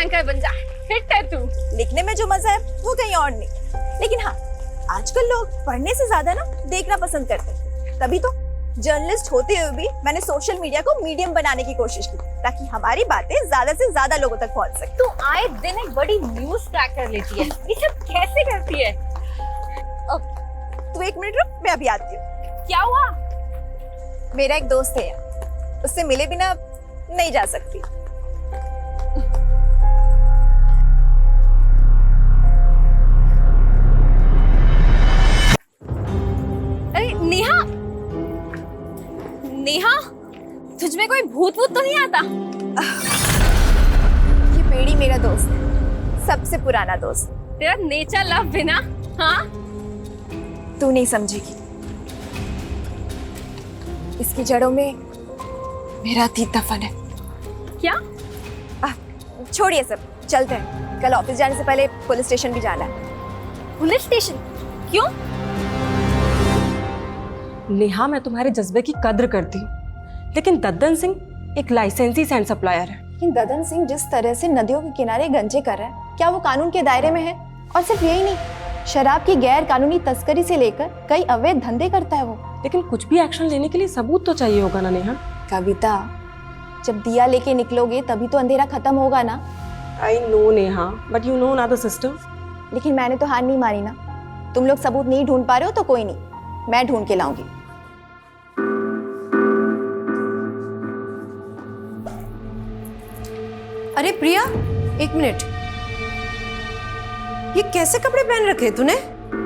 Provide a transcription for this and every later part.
Anchor बन जा, hit है तू। लिखने में जो मजा है वो कहीं और नहीं। लेकिन हाँ, आजकल लोग पढ़ने से ज्यादा ना देखना पसंद करते हैं। तभी तो जर्नलिस्ट होते हुए भी मैंने सोशल मीडिया को मीडियम बनाने की कोशिश की, ताकि हमारी बातें ज्यादा से ज्यादा लोगों तक पहुंच सके। तू आए दिन एक बड़ी न्यूज क्रैक कर लेती है, ये सब कैसे करती है? तू एक मिनट रुक, मैं अभी आती हूँ। क्या हुआ? मेरा एक दोस्त है यहाँ, उससे मिले बिना नहीं जा सकती। अरे नेहा, नेहा, तुझ में कोई भूत वूत तो नहीं आता? ये पेड़ी मेरा दोस्त है, सबसे पुराना दोस्त। तेरा नेचर लव बिना, हाँ? तू नहीं समझेगी, इसकी जड़ों में मेरा अतीत दफन है। क्या? छोड़िए सब, चलते हैं। कल ऑफिस जाने से पहले पुलिस स्टेशन भी जाना है। Police station? क्यों? नेहा, मैं तुम्हारे जज्बे की कद्र करती हूँ, लेकिन दद्दन सिंह एक लाइसेंसी सैंड सप्लायर है। लेकिन ददन सिंह जिस तरह से नदियों के किनारे गंजे कर रहा है, क्या वो कानून के दायरे में है? और सिर्फ यही नहीं, शराब की गैर कानूनी तस्करी से लेकर कई अवैध धंधे करता है वो। लेकिन कुछ भी एक्शन लेने के लिए सबूत तो चाहिए होगा ना नेहा? कविता, जब दिया लेके निकलोगे तभी तो अंधेरा खत्म होगा ना। I know Neha, but you know ना द सिस्टम। लेकिन मैंने तो हार नहीं मानी ना। तुम लोग सबूत नहीं ढूंढ पा रहे हो तो कोई नहीं, मैं ढूंढ के लाऊंगी। अरे प्रिया, एक मिनट, ये कैसे कपड़े पहन रखे तूने?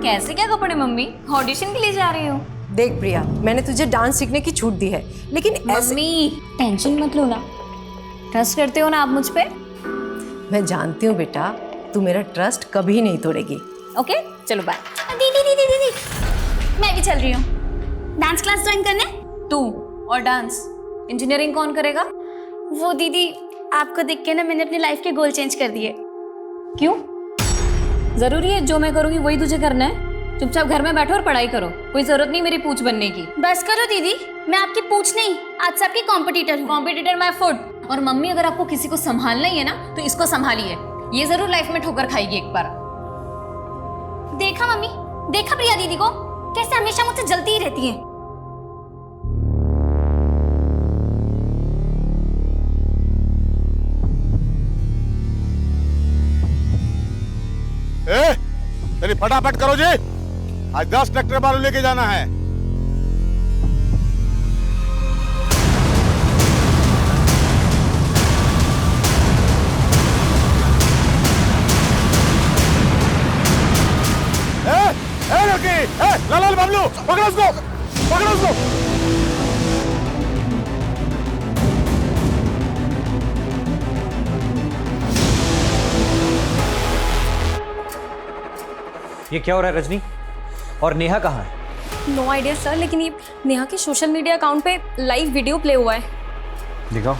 कैसे क्या कपड़े मम्मी? ऑडिशन के लिए जा रही हूँ। देख प्रिया, मैंने तुझे डांस सीखने की छूट दी है, लेकिन ऐसे मम्मी टेंशन मत लो ना, ट्रस्ट करते हो ना आप मुझ पे? मैं जानती हूँ बेटा, तू मेरा ट्रस्ट कभी नहीं तोड़ेगी। ओके चलो बाय। दीदी दीदी दीदी, मैं भी चल रही हूँ डांस क्लास ज्वाइन करने। तू और डांस, इंजीनियरिंग कौन करेगा? वो दीदी, आपको देख के ना मैंने अपनी लाइफ के गोल चेंज कर दिए। क्यों? जरूरी है जो मैं करूंगी वही तुझे करना है? चुपचाप घर में बैठो और पढ़ाई करो, कोई जरूरत नहीं मेरी पूछ बनने की। बस करो दीदी, मैं आपकी पूछ नहीं, आज से आपकी कॉम्पिटिटर हूँ। Competitor my foot. और मम्मी, अगर आपको किसी को संभालना ही है ना तो इसको संभालिए, ये जरूर लाइफ में ठोकर खाएगी एक बार। देखा मम्मी, देखा प्रिया दीदी को कैसे हमेशा मुझसे जलती ही रहती है। चलिए फटाफट करो जी, आज 10 ट्रैक्टर बालू लेके जाना है। लाल बाबलू, पकड़ो उसको, पकड़ो उसको। ये क्या हो रहा है रजनी? और नेहा कहाँ है? नो आइडिया सर, लेकिन ये नेहा के सोशल मीडिया अकाउंट पे लाइव वीडियो प्ले हुआ है। दिखाओ।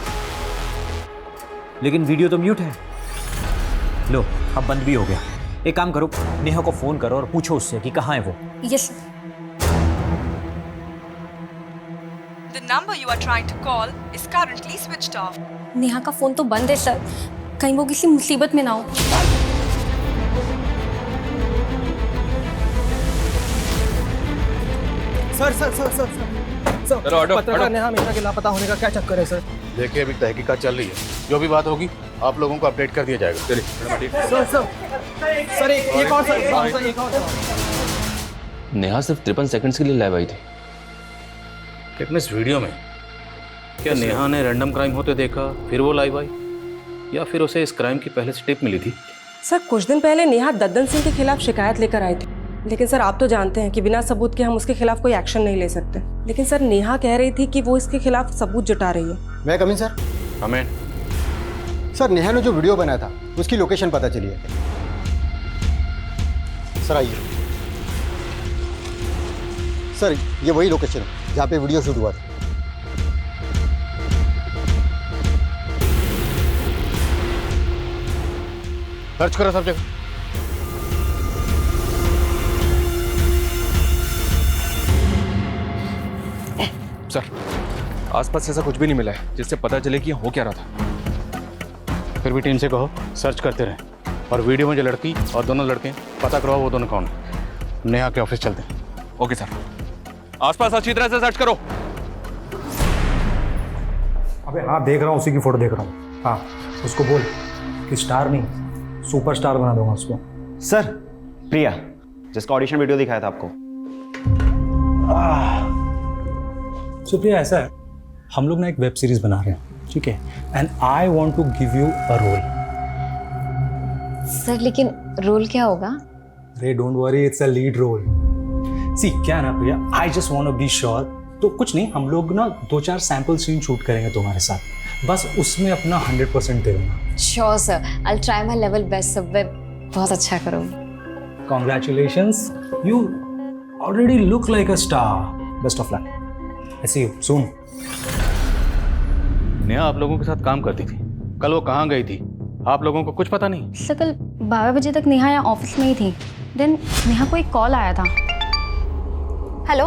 लेकिन वीडियो तो म्यूट है। लो, अब बंद भी हो गया। एक काम करो, नेहा को फोन करो और पूछो उससे कि कहाँ है वो। Yes sir. The number you are trying to call is currently switched off. Neha का फोन तो बंद है सर, कहीं वो किसी मुसीबत में ना हो। सर पत्रकार नेहा मेहता के लापता होने का क्या चक्कर है सर? देखिए अभी तहकीकात चल रही है, जो भी बात होगी आप लोगों को अपडेट कर दिया जाएगा। चलिए सर एक और नेहा सिर्फ 53 सेकंड्स के लिए लाइव आई थी। लेकिन इस वीडियो में क्या नेहा ने रैंडम क्राइम होते देखा फिर वो लाइव आई, या फिर उसे इस क्राइम की पहले से टिप मिली थी? सर, कुछ दिन पहले नेहा दद्दन सिंह के खिलाफ शिकायत लेकर आई थी, लेकिन सर आप तो जानते हैं कि बिना सबूत के हम उसके खिलाफ कोई एक्शन नहीं ले सकते। लेकिन सर नेहा कह रही थी कि वो इसके खिलाफ सबूत जुटा रही है। मैं कमिंग सर? हमें सर, नेहा ने जो वीडियो बनाया था उसकी लोकेशन पता चली है सर। आइए सर, ये वही लोकेशन है जहाँ पे वीडियो शूट हुआ था। सर्च करो सब जगह। सर, आसपास ऐसा कुछ भी नहीं मिला है जिससे पता चले कि यहाँ हो क्या रहा था। फिर भी टीम से कहो सर्च करते रहें, और वीडियो में जो लड़की और दोनों लड़के पता करवाओ वो दोनों कौन है। नेहा के ऑफिस चलते हैं। ओके सर, आसपास अच्छी तरह से सर्च करो। अबे हाँ, देख रहा हूँ, उसी की फोटो देख रहा हूँ। हाँ, उसको बोल कि स्टार नहीं सुपरस्टार बना दूंगा उसको। सर, प्रिया जिसका ऑडिशन वीडियो दिखाया था आपको। सुप्रिया, ऐसा है, हम लोग ना एक वेब सीरीज बना रहे हैं, ठीक है, and I want to give you a role. Sir लेकिन रोल क्या होगा? अरे don't worry, it's a lead role. See क्या है ना Priya, I just want to be sure. तो कुछ नहीं, हम लोग ना 2-4 सैंपल सीन शूट करेंगे तुम्हारे साथ, बस उसमें अपना 100% दे देना। Sure sir, I will try my level best sir, मैं बहुत अच्छा करूँगी। Congratulations, you already look like a star. Best of luck. I see you soon. Neha आप लोगों के साथ काम करती थी, कल वो कहाँ गई थी आप लोगों को कुछ पता नहीं? सर कल 12 बजे तक नेहा यहाँ ऑफिस में ही थी, देन नेहा को एक कॉल आया था। हेलो,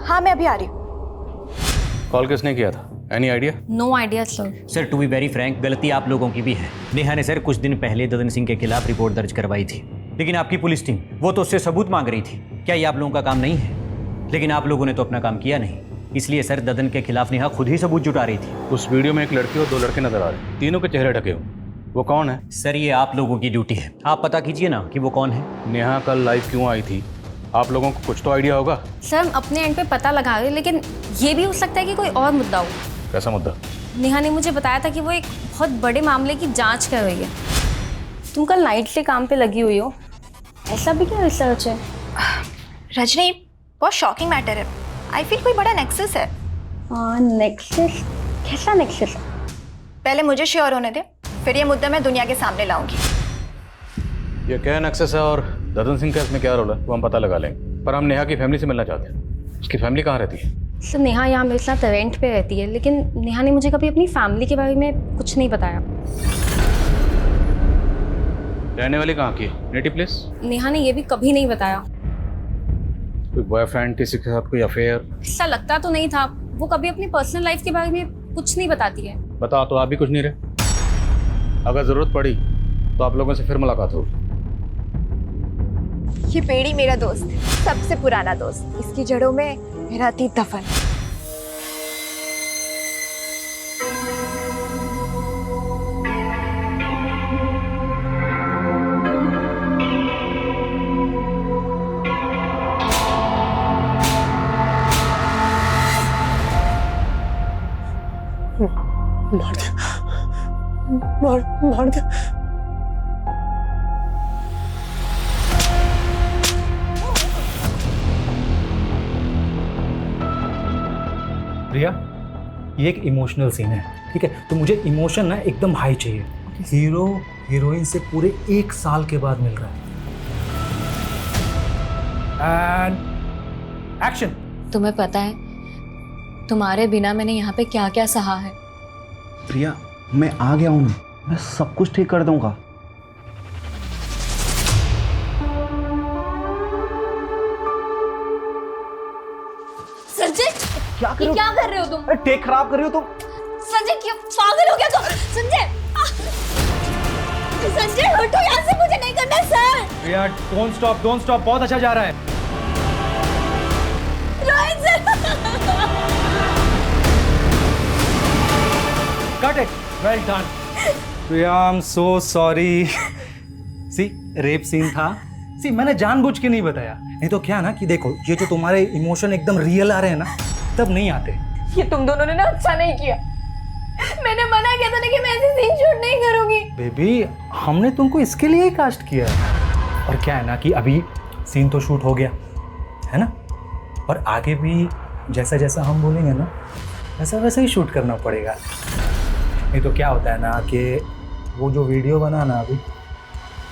हाँ मैं अभी आ रही हूँ। कॉल किसने किया था? Any idea? No idea sir. Sir to be very frank, गलती आप लोगों की भी है। नेहा ने सर कुछ दिन पहले ददन सिंह के खिलाफ रिपोर्ट दर्ज करवाई थी, लेकिन आपकी पुलिस टीम वो तो उससे सबूत मांग रही थी। क्या ये आप लोगों का काम नहीं है? लेकिन आप लोगों ने तो अपना काम किया नहीं, इसलिए सर ददन के खिलाफ नेहा खुद ही सबूत जुटा रही थी। उस वीडियो में एक लड़की और 2 लड़के नजर आ रहे, तीनों के चेहरे ढके हुए। वो कौन है? सर ये आप लोगों की ड्यूटी है, आप पता कीजिए ना कि वो कौन है। नेहा कल लाइव क्यों आई थी? आप लोगों को कुछ तो आइडिया होगा। सर हम अपने एंड पे पता लगा रहे, लेकिन ये भी हो सकता है कि कोई और मुद्दा हो। कैसा मुद्दा? नेहा ने मुझे बताया था कि वो एक बहुत बड़े मामले की जांच कर रही है। तुम कल नाइट से काम पे लगी हुई हो, ऐसा भी क्या रिसर्च है? रजनी, बहुत शॉकिंग मैटर है। आई फील कोई बड़ा नेक्सस है। नेक्सस? कैसा नेक्सस? पहले मुझे श्योर होने दे, फिर ये मुद्दा मैं दुनिया के सामने लाऊंगी। ये क्या नेक्सस है और ददन सिंह का इसमें क्या रोल है वो हम पता लगा लेंगे, पर हम नेहा की फैमिली से मिलना चाहते हैं। उसकी फैमिली कहाँ रहती है? सर नेहा यहाँ मेरे साथ रेंट पे रहती है, लेकिन नेहा ने मुझे कभी अपनी फैमिली के बारे में कुछ नहीं बताया। रहने वाली कहाँ की है? Native place? नेहा ने ये भी कभी नहीं बताया। कोई बॉयफ्रेंड, किसी के साथ कोई अफेयर? ऐसा लगता तो नहीं था, वो कभी अपनी पर्सनल लाइफ के बारे में कुछ नहीं बताती है। बताओ तो आप भी कुछ नहीं रहे। अगर जरूरत पड़ी तो आप लोगों से फिर मुलाकात होगी। ये पेड़ी मेरा दोस्त है, सबसे पुराना दोस्त। इसकी जड़ों में मेरा अतीत दफन है। मार दिया, मार दिया। प्रिया, ये एक इमोशनल सीन है, ठीक है, तो मुझे इमोशन ना एकदम हाई चाहिए। हीरो हीरोइन से पूरे 1 साल के बाद मिल रहा है। And action. तुम्हें पता है तुम्हारे बिना मैंने यहाँ पे क्या क्या सहा है? प्रिया, मैं आ गया हूँ, मैं सब कुछ ठीक कर दूंगा। संजय, क्या कर रहे हो तुम? अरे टेक खराब कर रही हो तुम। संजय क्यों पागल हो गया तुम? संजय, संजय हटो यहाँ से, मुझे नहीं करना सर। प्रिया, डोंट स्टॉप, बहुत अच्छा जा रहा है। Rohit sir, Got it. Well done. Priya, I'm so sorry. See, rape scene था। See, मैंने जानबूझ के नहीं बताया। नहीं तो क्या ना कि देखो, ये जो तुम्हारे इमोशन एकदम रियल आ रहे हैं ना, तब नहीं आते। ये तुम दोनों ने ना अच्छा नहीं किया। मैंने मना किया था ना कि मैं ऐसे सीन शूट नहीं करूंगी। बेबी, हमने तुमको इसके लिए ही कास्ट किया है। और क्या है ना कि अभी सीन तो शूट हो गया, है ना? और आगे भी जैसा जैसा हम बोलेंगे ना, वैसा वैसा ही शूट करना पड़ेगा। नहीं तो क्या होता है ना कि वो जो वीडियो बना ना अभी,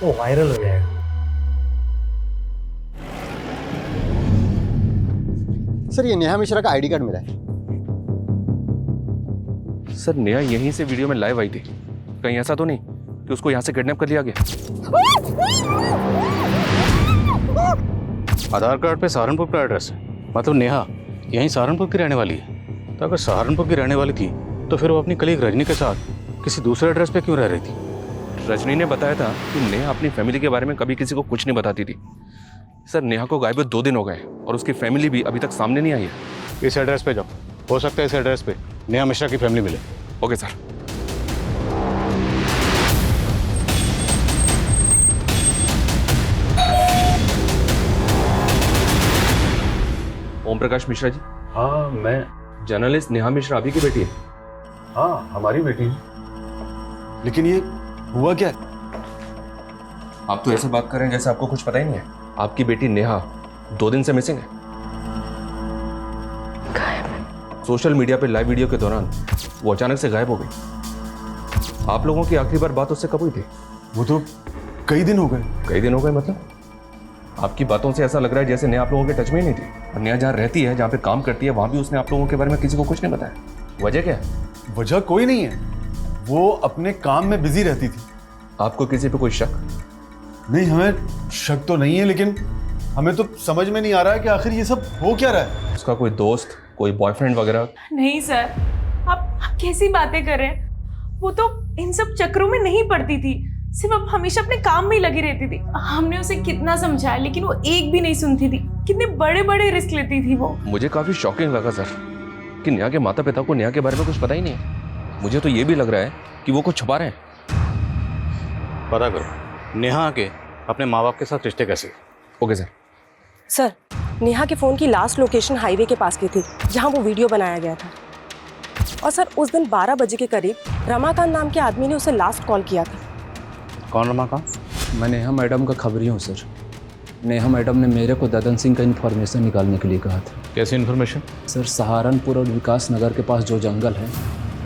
वो वायरल हो जाएगा। सर, ये नेहा मिश्रा का आईडी कार्ड मिला है। सर नेहा यहीं से वीडियो में लाइव आई थी, कहीं ऐसा तो नहीं कि उसको यहाँ से किडनैप कर लिया गया? आधार कार्ड पे सहारनपुर का एड्रेस है, मतलब नेहा यहीं सहारनपुर की रहने वाली है। तो अगर सहारनपुर की रहने वाली थी तो फिर वो अपनी कलीग रजनी के साथ किसी दूसरे एड्रेस पे क्यों रह रही थी? रजनी ने बताया था कि नेहा अपनी फैमिली के बारे में कभी किसी को कुछ नहीं बताती थी। सर नेहा को गायब 2 दिन हो गए और उसकी फैमिली भी अभी तक सामने नहीं आई है। इस एड्रेस पे जाओ, हो सकता है इस एड्रेस पे नेहा मिश्रा की फैमिली मिले। Okay sir. ओम प्रकाश मिश्रा जी। हाँ मैं। जर्नलिस्ट नेहा मिश्रा अभी की बेटी है। हाँ हमारी बेटी है। लेकिन ये हुआ क्या? आप तो ऐसे बात कर रहे हैं जैसे आपको कुछ पता ही नहीं है। आपकी बेटी नेहा 2 दिन से मिसिंग है। सोशल मीडिया पे लाइव वीडियो के दौरान वो अचानक से गायब हो गई। आप लोगों की आखिरी बार बात उससे कब हुई थी? वो तो कई दिन हो गए। कई दिन हो गए मतलब? आपकी बातों से ऐसा लग रहा है जैसे नेहा आप लोगों के टच में ही नहीं थी। और नेहा जहाँ रहती है, जहाँ पे काम करती है, वहाँ भी उसने आप लोगों के बारे में किसी को कुछ नहीं बताया। वजह क्या है? वजह कोई नहीं है, वो अपने काम में बिजी रहती थी। आपको किसी पे कोई शक? नहीं, हमें शक तो नहीं है, लेकिन हमें तो समझ में नहीं आ रहा है कि आखिर ये सब हो क्या रहा है। उसका कोई दोस्त, कोई बॉयफ्रेंड वगैरह? नहीं सर, आप कैसी बातें कर रहे हैं? वो तो इन सब चक्करों में नहीं पड़ती थी, सिर्फ अब हमेशा अपने काम में ही लगी रहती थी। हमने उसे कितना समझाया लेकिन वो एक भी नहीं सुनती थी। कितने बड़े बड़े रिस्क लेती थी वो। मुझे काफी शॉकिंग लगा सर कि नेहा के माता पिता को नेहा के बारे में कुछ पता ही नहीं है। मुझे तो ये भी लग रहा है कि वो कुछ छुपा रहे हैं। पता करो नेहा के अपने माँ बाप के साथ रिश्ते कैसे। Okay sir. सर, नेहा के फ़ोन की लास्ट लोकेशन हाईवे के पास की थी जहां वो वीडियो बनाया गया था। और सर उस दिन 12 बजे के करीब रमाकांत नाम के आदमी ने उसे लास्ट कॉल किया था। कौन रमाकांत? मैं नेहा मैडम का खबरी हूँ सर। नेहा मैडम ने मेरे को ददन सिंह का इन्फॉर्मेशन निकालने के लिए कहा था। कैसी इन्फॉर्मेशन? सर सहारनपुर और विकास नगर के पास जो जंगल है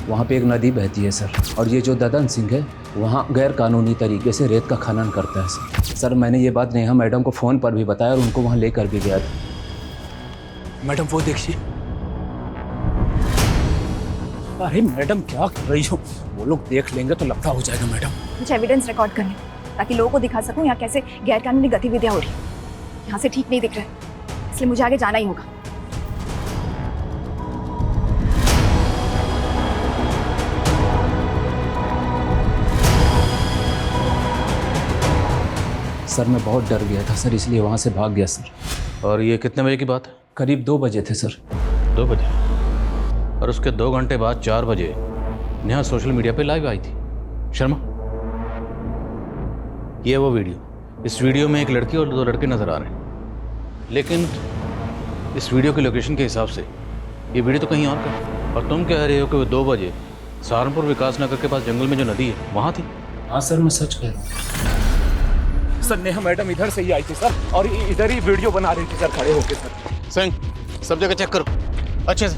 वहाँ पे एक नदी बहती है सर, और ये जो ददन सिंह है वहाँ गैर कानूनी तरीके से रेत का खनन करता है सर। सर मैंने ये बात नेहा मैडम को फ़ोन पर भी बताया और उनको वहाँ लेकर भी गया था। मैडम वो देखिए। अरे मैडम क्या कर रही हो? वो लोग देख लेंगे तो लफड़ा हो जाएगा मैडम। कुछ एविडेंस रिकॉर्ड करने ताकि लोगों को दिखा सकूं यहाँ कैसे गैरकानूनी गतिविधियां हो रही है। यहाँ से ठीक नहीं दिख रहा है, इसलिए मुझे आगे जाना ही होगा। सर मैं बहुत डर गया था सर, इसलिए वहाँ से भाग गया सर। और ये कितने बजे की बात है? करीब 2 बजे थे सर। 2 बजे? और उसके 2 घंटे बाद 4 बजे नेहा सोशल मीडिया पे लाइव आई थी। शर्मा, ये वो वीडियो। इस वीडियो में एक लड़की और 2 लड़के नजर आ रहे हैं, लेकिन इस वीडियो की लोकेशन के हिसाब से ये वीडियो तो कहीं और का है। और तुम कह रहे हो कि वो 2 बजे सहारनपुर विकास नगर के पास जंगल में जो नदी है वहाँ थी। हाँ सर मैं सच कह रहा हूँ सर। नेहा मैडम इधर से ही आई थी सर, और इधर ही वीडियो बना रही थी सर खड़े होके सर। सिंह सब जगह चेक करो अच्छे से।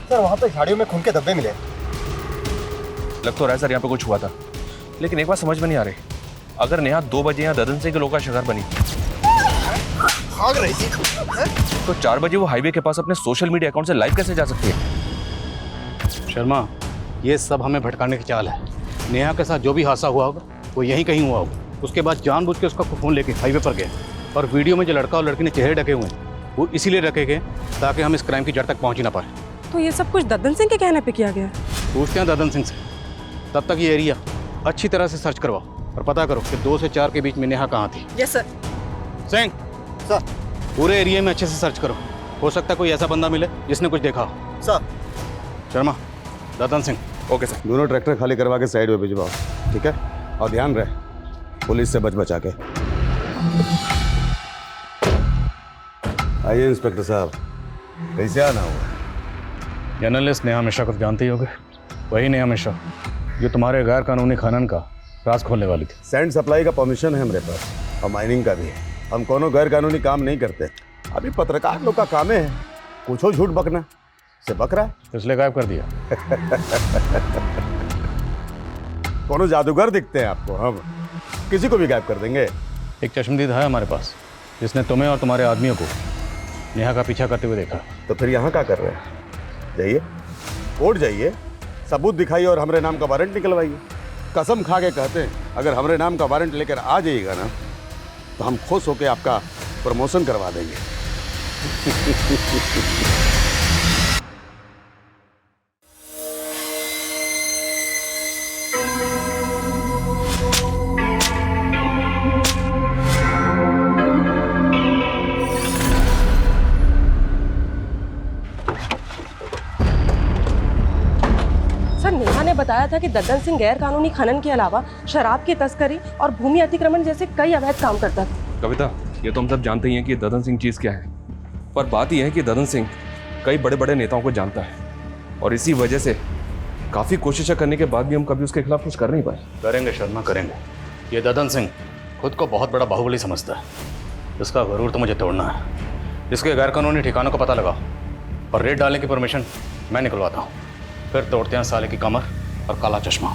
सर वहाँ पे झाड़ियों में खून के धब्बे मिले। लग तो रहा है सर यहाँ पे कुछ हुआ था, लेकिन एक बात समझ में नहीं आ रही। अगर नेहा 2 बजे यहाँ ददन सिंह के लोगों का शिकार बनी भाग रही थी तो 4 बजे वो हाईवे के पास अपने सोशल मीडिया अकाउंट से लाइव कैसे जा सकती है? शर्मा, ये सब हमें भटकाने की चाल है। नेहा के साथ जो भी हादसा हुआ होगा वो यहीं कहीं हुआ होगा। उसके बाद जानबूझ के उसका फ़ोन लेके हाईवे पर गए, और वीडियो में जो लड़का और लड़की ने चेहरे ढके हुए हैं वो इसीलिए रखे गए ताकि हम इस क्राइम की जड़ तक पहुँच ही ना पाए। तो ये सब कुछ ददन सिंह के कहने पे किया गया? पूछते हैं ददन सिंह से। तब तक ये एरिया अच्छी तरह से सर्च करवाओ और पता करो कि 2 से 4 के बीच में नेहा कहाँ थी। Yes sir. सिंह सर पूरे एरिया में अच्छे से सर्च करो, हो सकता है कोई ऐसा बंदा मिले जिसने कुछ देखा हो। Sir. Sharma, Dadan Singh. Okay sir. दोनों ट्रैक्टर खाली करवा के साइड में भिजवाओ, ठीक है? और ध्यान रहे पुलिस से बचा के। आइए इंस्पेक्टर साहब, कैसे आना हुआ? जर्नलिस्ट नेहा मिश्रा को जानते ही होगे, वही नेहा मिश्रा जो तुम्हारे गैर कानूनी खनन का राज खोलने वाली थी। सैंड सप्लाई का परमिशन है हमारे पास, और माइनिंग का भी है। हम कोनो गैर कानूनी काम नहीं करते। अभी पत्रकार लोग का काम है कुछ हो झूठ बकना, से बक रहा है इसलिए गायब कर दिया। कोनो जादूगर दिखते हैं आपको? हम किसी को भी गायब कर देंगे। एक चश्मदीद है हमारे पास जिसने तुम्हें और तुम्हारे आदमियों को नेहा का पीछा करते हुए देखा। तो फिर यहाँ क्या कर रहे हैं? जाइए कोर्ट जाइए, सबूत दिखाइए और हमारे नाम का वारंट निकलवाइए। कसम खा के कहते हैं अगर हमारे नाम का वारंट लेकर आ जाइएगा ना तो हम खुश होकर आपका प्रमोशन करवा देंगे। सर, नेहा ने बताया था कि दद्दन सिंह गैर कानूनी खनन के अलावा शराब की तस्करी और भूमि अतिक्रमण जैसे कई अवैध काम करता था। कविता, ये तो हम सब जानते ही हैं कि ददन सिंह चीज़ क्या है, पर बात यह है कि ददन सिंह कई बड़े बड़े नेताओं को जानता है और इसी वजह से काफ़ी कोशिशें करने के बाद भी हम कभी उसके खिलाफ कुछ कर नहीं पाए। करेंगे शर्मा, करेंगे। ये ददन सिंह खुद को बहुत बड़ा बाहुबली समझता है। इसका गरूर तो मुझे तोड़ना है। इसके गैरकानूनी ठिकानों का पता लगाओ और रेड डालने की परमिशन मैं निकलवाता हूँ। फिर तोड़ते हैं साले की कमर और काला चश्मा।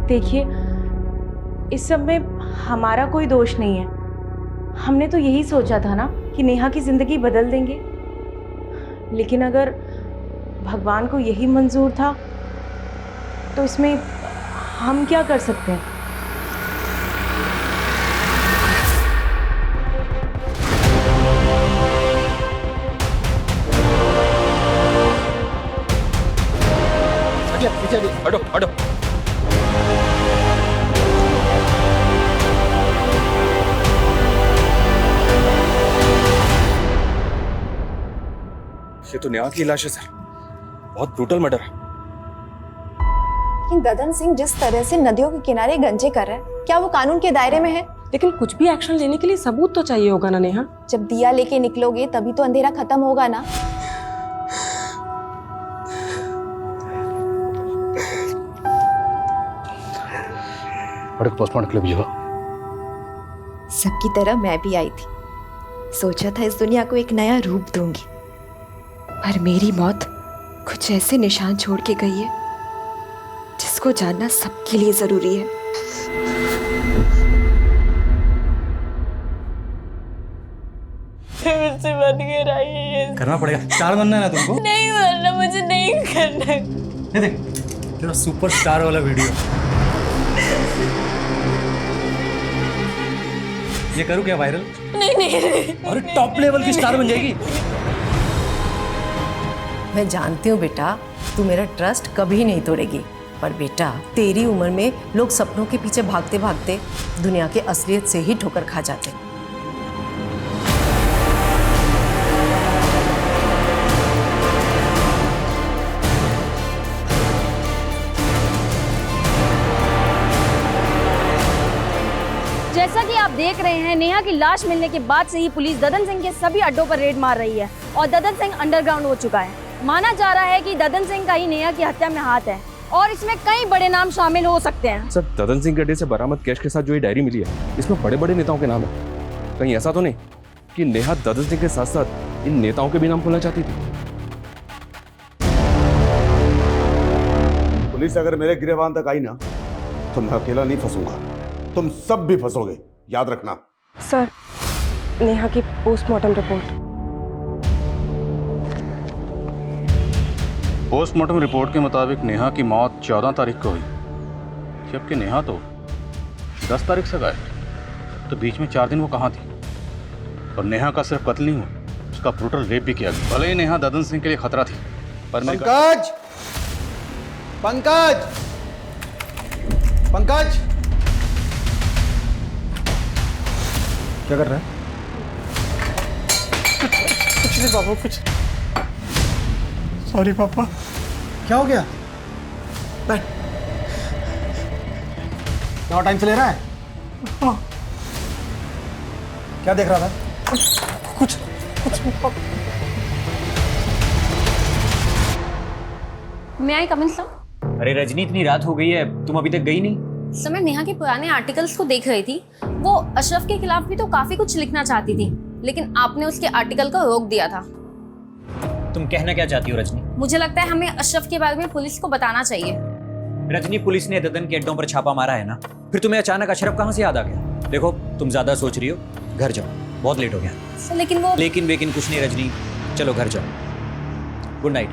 देखिए, इस सब में हमारा कोई दोष नहीं है। हमने तो यही सोचा था ना कि नेहा की जिंदगी बदल देंगे, लेकिन अगर भगवान को यही मंजूर था तो इसमें हम क्या कर सकते हैं। हटो हटो। ये तो नेहा की लाश है सर, बहुत ब्रूटल मर्डर है। लेकिन ददन सिंह जिस तरह से नदियों के किनारे गंजे कर रहा है, क्या वो कानून के दायरे में है? लेकिन कुछ भी एक्शन लेने के लिए सबूत तो चाहिए होगा ना नेहा। जब दिया लेके निकलोगे तभी तो अंधेरा खत्म होगा ना। पोस्टमार्टम के लिए भेजो। सबकी तरह मैं भी आई थी, सोचा था इस दुनिया को एक नया रूप दूंगी, पर मेरी मौत कुछ ऐसे निशान छोड़ के गई है जिसको जानना सबके लिए जरूरी है। मुझसे मत गिराइए। करना पड़ेगा। स्टार बनना है ना तुमको? नहीं बनना, मुझे नहीं करना। ये देख तेरा सुपरस्टार वाला वीडियो। ये करूँ क्या वायरल? नहीं नहीं। अरे टॉप लेवल की स्टार बन जाएगी। मैं जानती हूँ बेटा, तू मेरा ट्रस्ट कभी नहीं तोड़ेगी, पर बेटा तेरी उम्र में लोग सपनों के पीछे भागते भागते दुनिया के असलियत से ही ठोकर खा जाते। जैसा कि आप देख रहे हैं, नेहा की लाश मिलने के बाद से ही पुलिस ददन सिंह के सभी अड्डों पर रेड मार रही है और ददन सिंह अंडरग्राउंड हो चुका है। माना जा रहा है कि ददन सिंह का ही नेहा की हत्या में हाथ है और इसमें कई बड़े नाम शामिल हो सकते हैं। सर, ददन सिंह के अड्डे से बरामद कैश के साथ जो ये डायरी मिली है, इसमें बड़े बड़े नेताओं के नाम है। कहीं ऐसा तो नहीं कि नेहा ददन सिंह के साथ साथ इन नेताओं के भी नाम खोलना चाहती थी? पुलिस अगर मेरे गिरबान तक आई ना तो मैं अकेला नहीं फंसूंगा, तुम सब भी फंसोगे, याद रखना। सर, नेहा की पोस्टमार्टम रिपोर्ट। पोस्टमार्टम रिपोर्ट के मुताबिक नेहा की मौत 14 तारीख को हुई, जबकि नेहा तो 10 तारीख से गायब। तो बीच में 4 दिन वो कहाँ थी? और नेहा का सिर्फ कत्ल नहीं हुआ, उसका ब्रूटल रेप भी किया गया। भले ही नेहा ददन सिंह के लिए खतरा थी, पर पंकज, पंकज, पंकज, क्या कर रहा है? कुछ नहीं बाबू, कुछ। सॉरी पापा। क्या हो गया? बैठ। क्या टाइम से ले रहा है? हाँ। क्या देख रहा था? कुछ पापा। मैं आई कमिंग सर? अरे रजनी, इतनी रात हो गई है, तुम अभी तक गई नहीं? सर, मैं नेहा के पुराने आर्टिकल्स को देख रही थी। वो अशरफ के खिलाफ भी तो काफी कुछ लिखना चाहती थी, लेकिन आपने उसके आर्टिकल को रोक दिया था। तुम कहना क्या चाहती हो रजनी? मुझे लगता है हमें अशरफ के बारे में पुलिस को बताना चाहिए। रजनी, पुलिस ने ददन के अड्डों पर छापा मारा है ना, फिर तुम्हें अचानक अशरफ कहाँ से याद आ गया? देखो, तुम ज्यादा सोच रही हो, घर जाओ, बहुत लेट हो गया। सर, लेकिन वो लेकिन कुछ नहीं रजनी, चलो घर जाओ। Good night.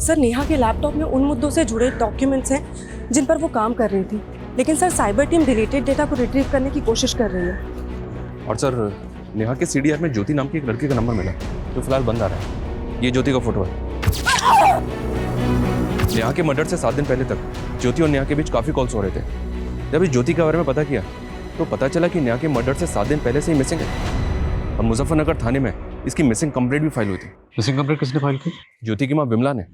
सर नेहा के लैपटॉप में उन मुद्दों से जुड़े डॉक्यूमेंट्स हैं जिन पर वो काम कर रही थी, लेकिन sir cyber team deleted data को रिट्रीव करने की कोशिश कर रही है। और सर नेहा के CDR में ज्योति नाम की एक लड़की का नंबर मिला जो फिलहाल बंद आ रहा है। ये ज्योति का फोटो है। नेहा के मर्डर से 7 दिन पहले तक ज्योति और नेहा के बीच काफ़ी कॉल्स हो रहे थे। जब इस ज्योति के बारे में पता किया तो पता चला कि नेहा के मर्डर से 7 दिन पहले से ही मिसिंग है और मुजफ्फरनगर थाने में इसकी मिसिंग कंप्लेंट भी फाइल हुई थी। मिसिंग कंप्लेंट किसने फाइल की? ज्योति की माँ बिमला ने।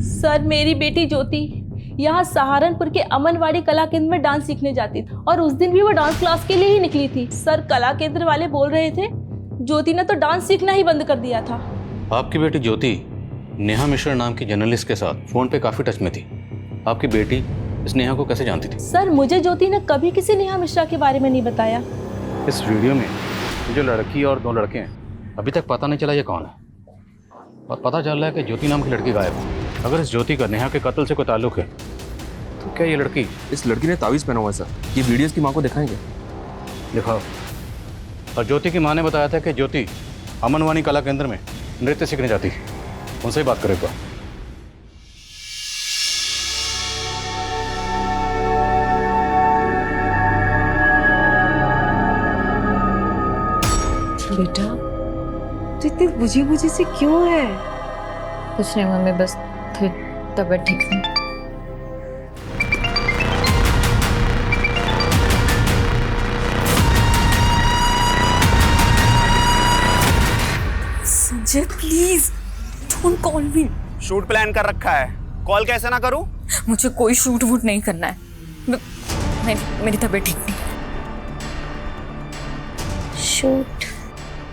सर मेरी बेटी ज्योति यहाँ सहारनपुर के अमनवाड़ी कला केंद्र में डांस सीखने जाती थी और उस दिन भी वो डांस क्लास के लिए ही निकली थी। सर कला केंद्र वाले बोल रहे थे ज्योति ने तो डांस सीखना ही बंद कर दिया था। आपकी बेटी ज्योति नेहा मिश्रा नाम की जर्नलिस्ट के साथ फ़ोन पे काफ़ी टच में थी। आपकी बेटी इस नेहा को कैसे जानती थी? सर मुझे ज्योति ने कभी किसी नेहा मिश्रा के बारे में नहीं बताया। इस वीडियो में जो लड़की और 2 लड़के हैं अभी तक पता नहीं चला ये कौन है और पता चल रहा है कि ज्योति नाम की लड़की गायब है। अगर इस ज्योति का नेहा के कत्ल से कोई ताल्लुक है तो क्या ये लड़की? इस लड़की ने तावीज़ पहना हुआ है सर। ये वीडियोस की माँ को दिखाएंगे। दिखाओ। और ज्योति की माँ ने बताया था कि ज्योति अमनवाणी कला केंद्र में नृत्य सीखने जाती है। उनसे ही बात करेगा। बेटा तू इतनी बुझी बुझी सी क्यों है? कुछ नहीं मम्मी, बस थोड़ी तबीयत ठीक नहीं। Sanjay please don't call me. Shoot plan कर रखा है, कॉल कैसे ना करूं? मुझे कोई शूट वूट नहीं करना है। मेरी तबीयत ठीक नहीं। शूट?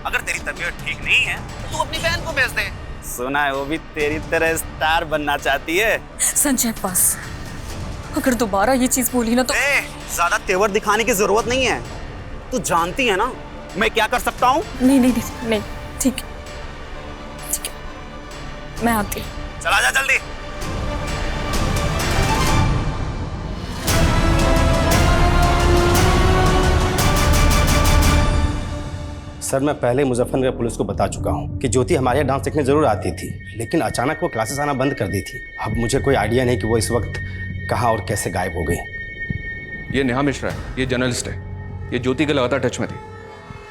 अगर तेरी तबीयत ठीक नहीं है तो तू अपनी बहन को भेज दे। सुना है वो भी तेरी तरह स्टार बनना चाहती है। संजय बस, अगर दोबारा ये चीज बोली ना तो ज्यादा तेवर दिखाने की जरूरत नहीं है। तू जानती है ना मैं क्या कर सकता हूँ। नहीं नहीं नहीं नहीं, ठीक है मैं आती हूँ। चला जा जल्दी। सर मैं पहले मुजफ्फरनगर पुलिस को बता चुका हूँ कि ज्योति हमारे यहाँ डांस सीखने जरूर आती थी, लेकिन अचानक वो क्लासेस आना बंद कर दी थी। अब मुझे कोई आइडिया नहीं कि वो इस वक्त कहाँ और कैसे गायब हो गई। ये नेहा मिश्रा है, ये जर्नलिस्ट है। ये ज्योति के लगातार टच में थी।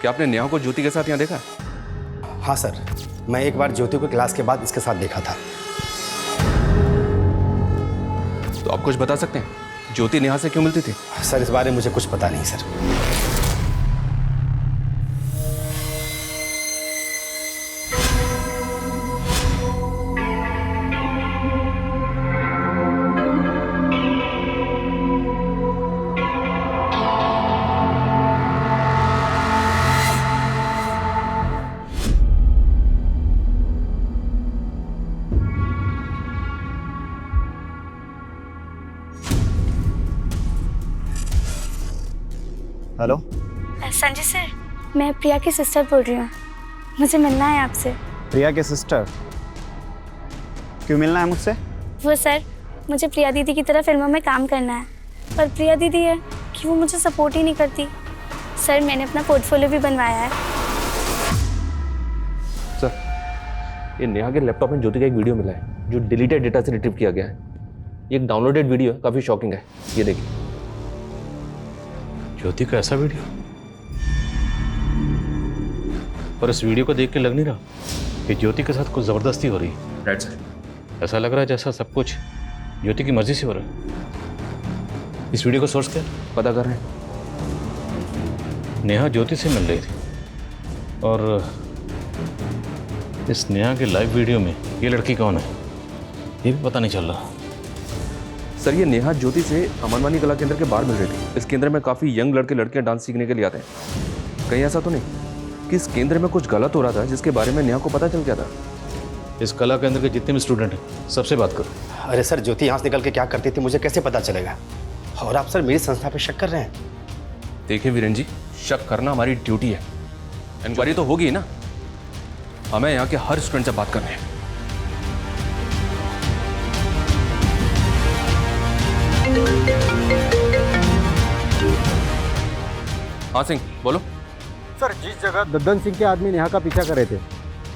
क्या आपने नेहा को ज्योति के साथ यहाँ देखा? हाँ सर, मैं एक बार ज्योति को क्लास के बाद इसके साथ देखा था। तो आप कुछ बता सकते हैं ज्योति नेहा से क्यों मिलती थी? सर इस बारे में मुझे कुछ पता नहीं सर। हेलो संजय सर, मैं प्रिया की सिस्टर बोल रही हूँ। मुझे मिलना है आपसे। प्रिया के सिस्टर? क्यों मिलना है मुझसे? वो सर, मुझे प्रिया दीदी की तरह फिल्मों में काम करना है, पर प्रिया दीदी है कि वो मुझे सपोर्ट ही नहीं करती। सर मैंने अपना पोर्टफोलियो भी बनवाया है। सर ये नेहा के लैपटॉप में ज्योति का एक वीडियो मिला है जो डिलीटेड डेटा से रिट्रीव किया गया है। ये एक डाउनलोडेड वीडियो है, काफ़ी शॉकिंग है। ये देखिए। ज्योति का ऐसा वीडियो? पर इस वीडियो को देख के लग नहीं रहा कि ज्योति के साथ कुछ ज़बरदस्ती हो रही है। Right sir. ऐसा लग रहा है जैसा सब कुछ ज्योति की मर्जी से हो रहा है। इस वीडियो का सोर्स क्या? पता कर रहे हैं। नेहा ज्योति से मिल रही थी और इस नेहा के लाइव वीडियो में ये लड़की कौन है ये भी पता नहीं चल रहा। सर ये नेहा ज्योति से अमनवाणी कला केंद्र के बाहर मिल रही थी। इस केंद्र में काफ़ी यंग लड़के लड़कियां डांस सीखने के लिए आते हैं। कहीं ऐसा तो नहीं कि इस केंद्र में कुछ गलत हो रहा था जिसके बारे में नेहा को पता चल गया था? इस कला केंद्र के जितने भी स्टूडेंट हैं सबसे बात करो। अरे सर ज्योति यहाँ से निकल के क्या करती थी मुझे कैसे पता चलेगा? और आप सर मेरी संस्था पे शक कर रहे हैं? देखिए वीरेन जी, शक करना हमारी ड्यूटी है। इंक्वायरी तो होगी ना, हमें यहाँ के हर स्टूडेंट से बात करनी है। हाँ सिंह बोलो। सर जिस जगह दद्दन सिंह के आदमी नेहा का पीछा कर रहे थे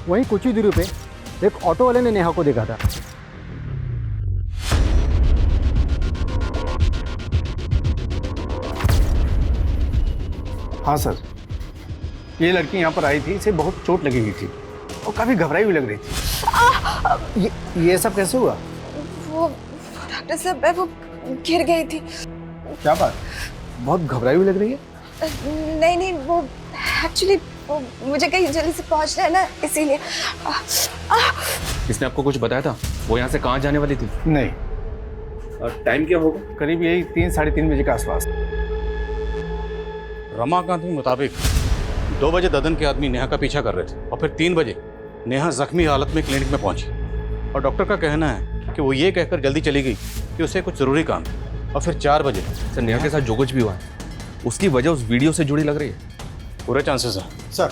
वहीं कुछ ही दूरी पे एक ऑटो वाले ने नेहा को देखा था। हाँ सर, ये लड़की यहाँ पर आई थी, इसे बहुत चोट लगी हुई थी और काफ़ी घबराई हुई लग रही थी। ये सब कैसे हुआ? वो डॉक्टर साहब वो गिर गई थी। क्या बात, बहुत घबराई हुई लग रही है? नहीं नहीं, वो एक्चुअली मुझे कहीं जल्दी से पहुंचना है ना, इसीलिए। इसने आपको कुछ बताया था वो यहाँ से कहाँ जाने वाली थी? नहीं। और टाइम क्या होगा? करीब यही 3-3:30 बजे के आसपास। रमाकांत के मुताबिक 2 बजे ददन के आदमी नेहा का पीछा कर रहे थे और फिर 3 बजे नेहा जख्मी हालत में क्लिनिक में पहुंची और डॉक्टर का कहना है कि वो ये कहकर जल्दी चली गई कि उसे कुछ ज़रूरी काम है। और फिर 4 बजे सर नेहा के साथ जो कुछ भी हुआ है उसकी वजह उस वीडियो से जुड़ी लग रही है। पूरे चांसेस हैं।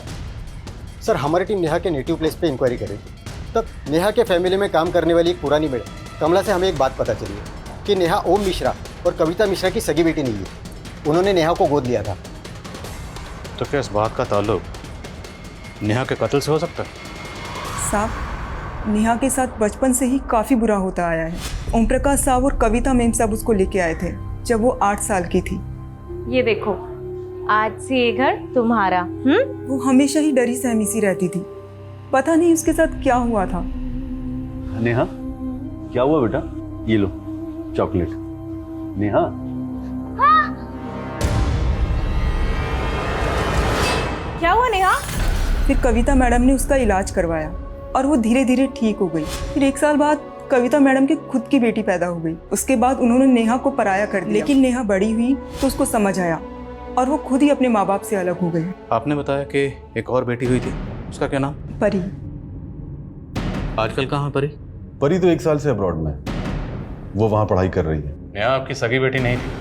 सर हमारी टीम नेहा के नेटिव प्लेस पे इंक्वायरी करेगी। तब नेहा के फैमिली में काम करने वाली एक पुरानी मैडम कमला से हमें एक बात पता चली है कि नेहा ओम मिश्रा और कविता मिश्रा की सगी बेटी नहीं है। उन्होंने नेहा को गोद लिया था। तो क्या इस बात का ताल्लुक नेहा के कत्ल से हो सकता है? साहब, नेहा के साथ बचपन से ही काफ़ी बुरा होता आया है। ओम प्रकाश साहब और कविता मैम साहब उसको लेके आए थे जब वो 8 साल की थी। ये देखो, आज से ये घर तुम्हारा। वो हमेशा ही डरी सहमी सी रहती थी, पता नहीं उसके साथ क्या हुआ था। नेहा, क्या हुआ बेटा? ये लो चॉकलेट। नेहा, क्या हुआ नेहा? फिर कविता मैडम ने उसका इलाज करवाया और वो धीरे धीरे ठीक हो गई। फिर 1 साल बाद कविता मैडम की खुद की बेटी पैदा हो गई। उसके बाद उन्होंने नेहा को पराया कर दिया, लेकिन नेहा बड़ी हुई तो उसको समझ आया और वो खुद ही अपने माँ बाप से अलग हो गई। आपने बताया कि एक और बेटी हुई थी, उसका क्या नाम? परी। आजकल कहाँ परी? परी तो 1 साल से अब्रॉड में, वो वहाँ पढ़ाई कर रही है। नेहा आपकी सगी बेटी नहीं थी,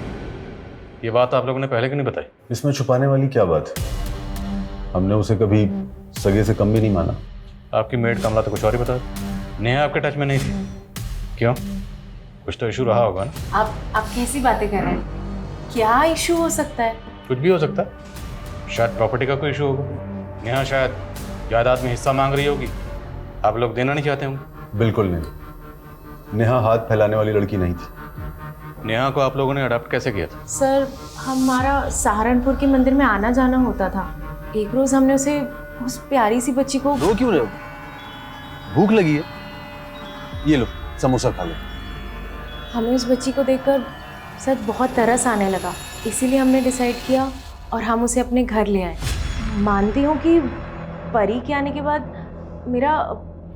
ये बात आप लोगों ने पहले क्यों नहीं बताई? इसमें छुपाने वाली क्या बात है? हमने उसे कभी सगे से कम भी नहीं माना। आपकी मेड कमला तो कुछ और ही बता। नेहा आपके टच में नहीं थी, क्यों? कुछ तो इशू रहा होगा ना? आप कैसी बातें कर रहे हैं? क्या इशू हो सकता है? कुछ भी हो सकता है, शायद प्रॉपर्टी का कोई इशू होगा। नेहा शायद जायदाद में हिस्सा मांग रही होगी, आप लोग देना नहीं चाहते होंगे। बिल्कुल नहीं, नेहा हाथ फैलाने वाली लड़की नहीं थी। नेहा को आप लोगों ने अडॉप्ट कैसे किया था? सर, हमारा सहारनपुर के मंदिर में आना जाना होता था। एक रोज हमने उसे, उस प्यारी सी बच्ची को। रो क्यों रहे हो? भूख लगी है? ये लो समोसा खा लो। हमें उस बच्ची को देखकर सर बहुत तरस आने लगा, इसीलिए हमने डिसाइड किया और हम उसे अपने घर ले आए। मानती हूँ कि परी के आने के बाद मेरा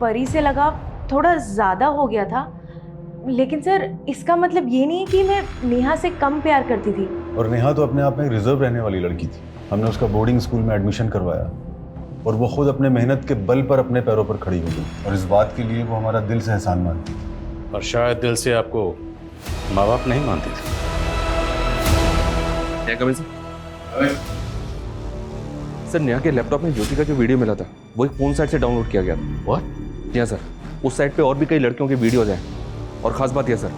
परी से लगाव थोड़ा ज़्यादा हो गया था, लेकिन सर इसका मतलब ये नहीं है कि मैं नेहा से कम प्यार करती थी। और नेहा तो अपने आप में रिजर्व रहने वाली लड़की थी। हमने उसका बोर्डिंग स्कूल में एडमिशन करवाया और वो खुद अपने मेहनत के बल पर अपने पैरों पर खड़ी हो गई, और इस बात के लिए वो हमारा दिल से एहसान मानती थी। और शायद दिल से आपको माँ बाप नहीं मानती थी। क्या कमें सर, नेहा के लैपटॉप में ज्योति का जो वीडियो मिला था वो एक फोन साइट से डाउनलोड किया गया था। व्हाट? जी हाँ सर, उस साइट पे और भी कई लड़कियों की वीडियोज हैं। और खास बात यह सर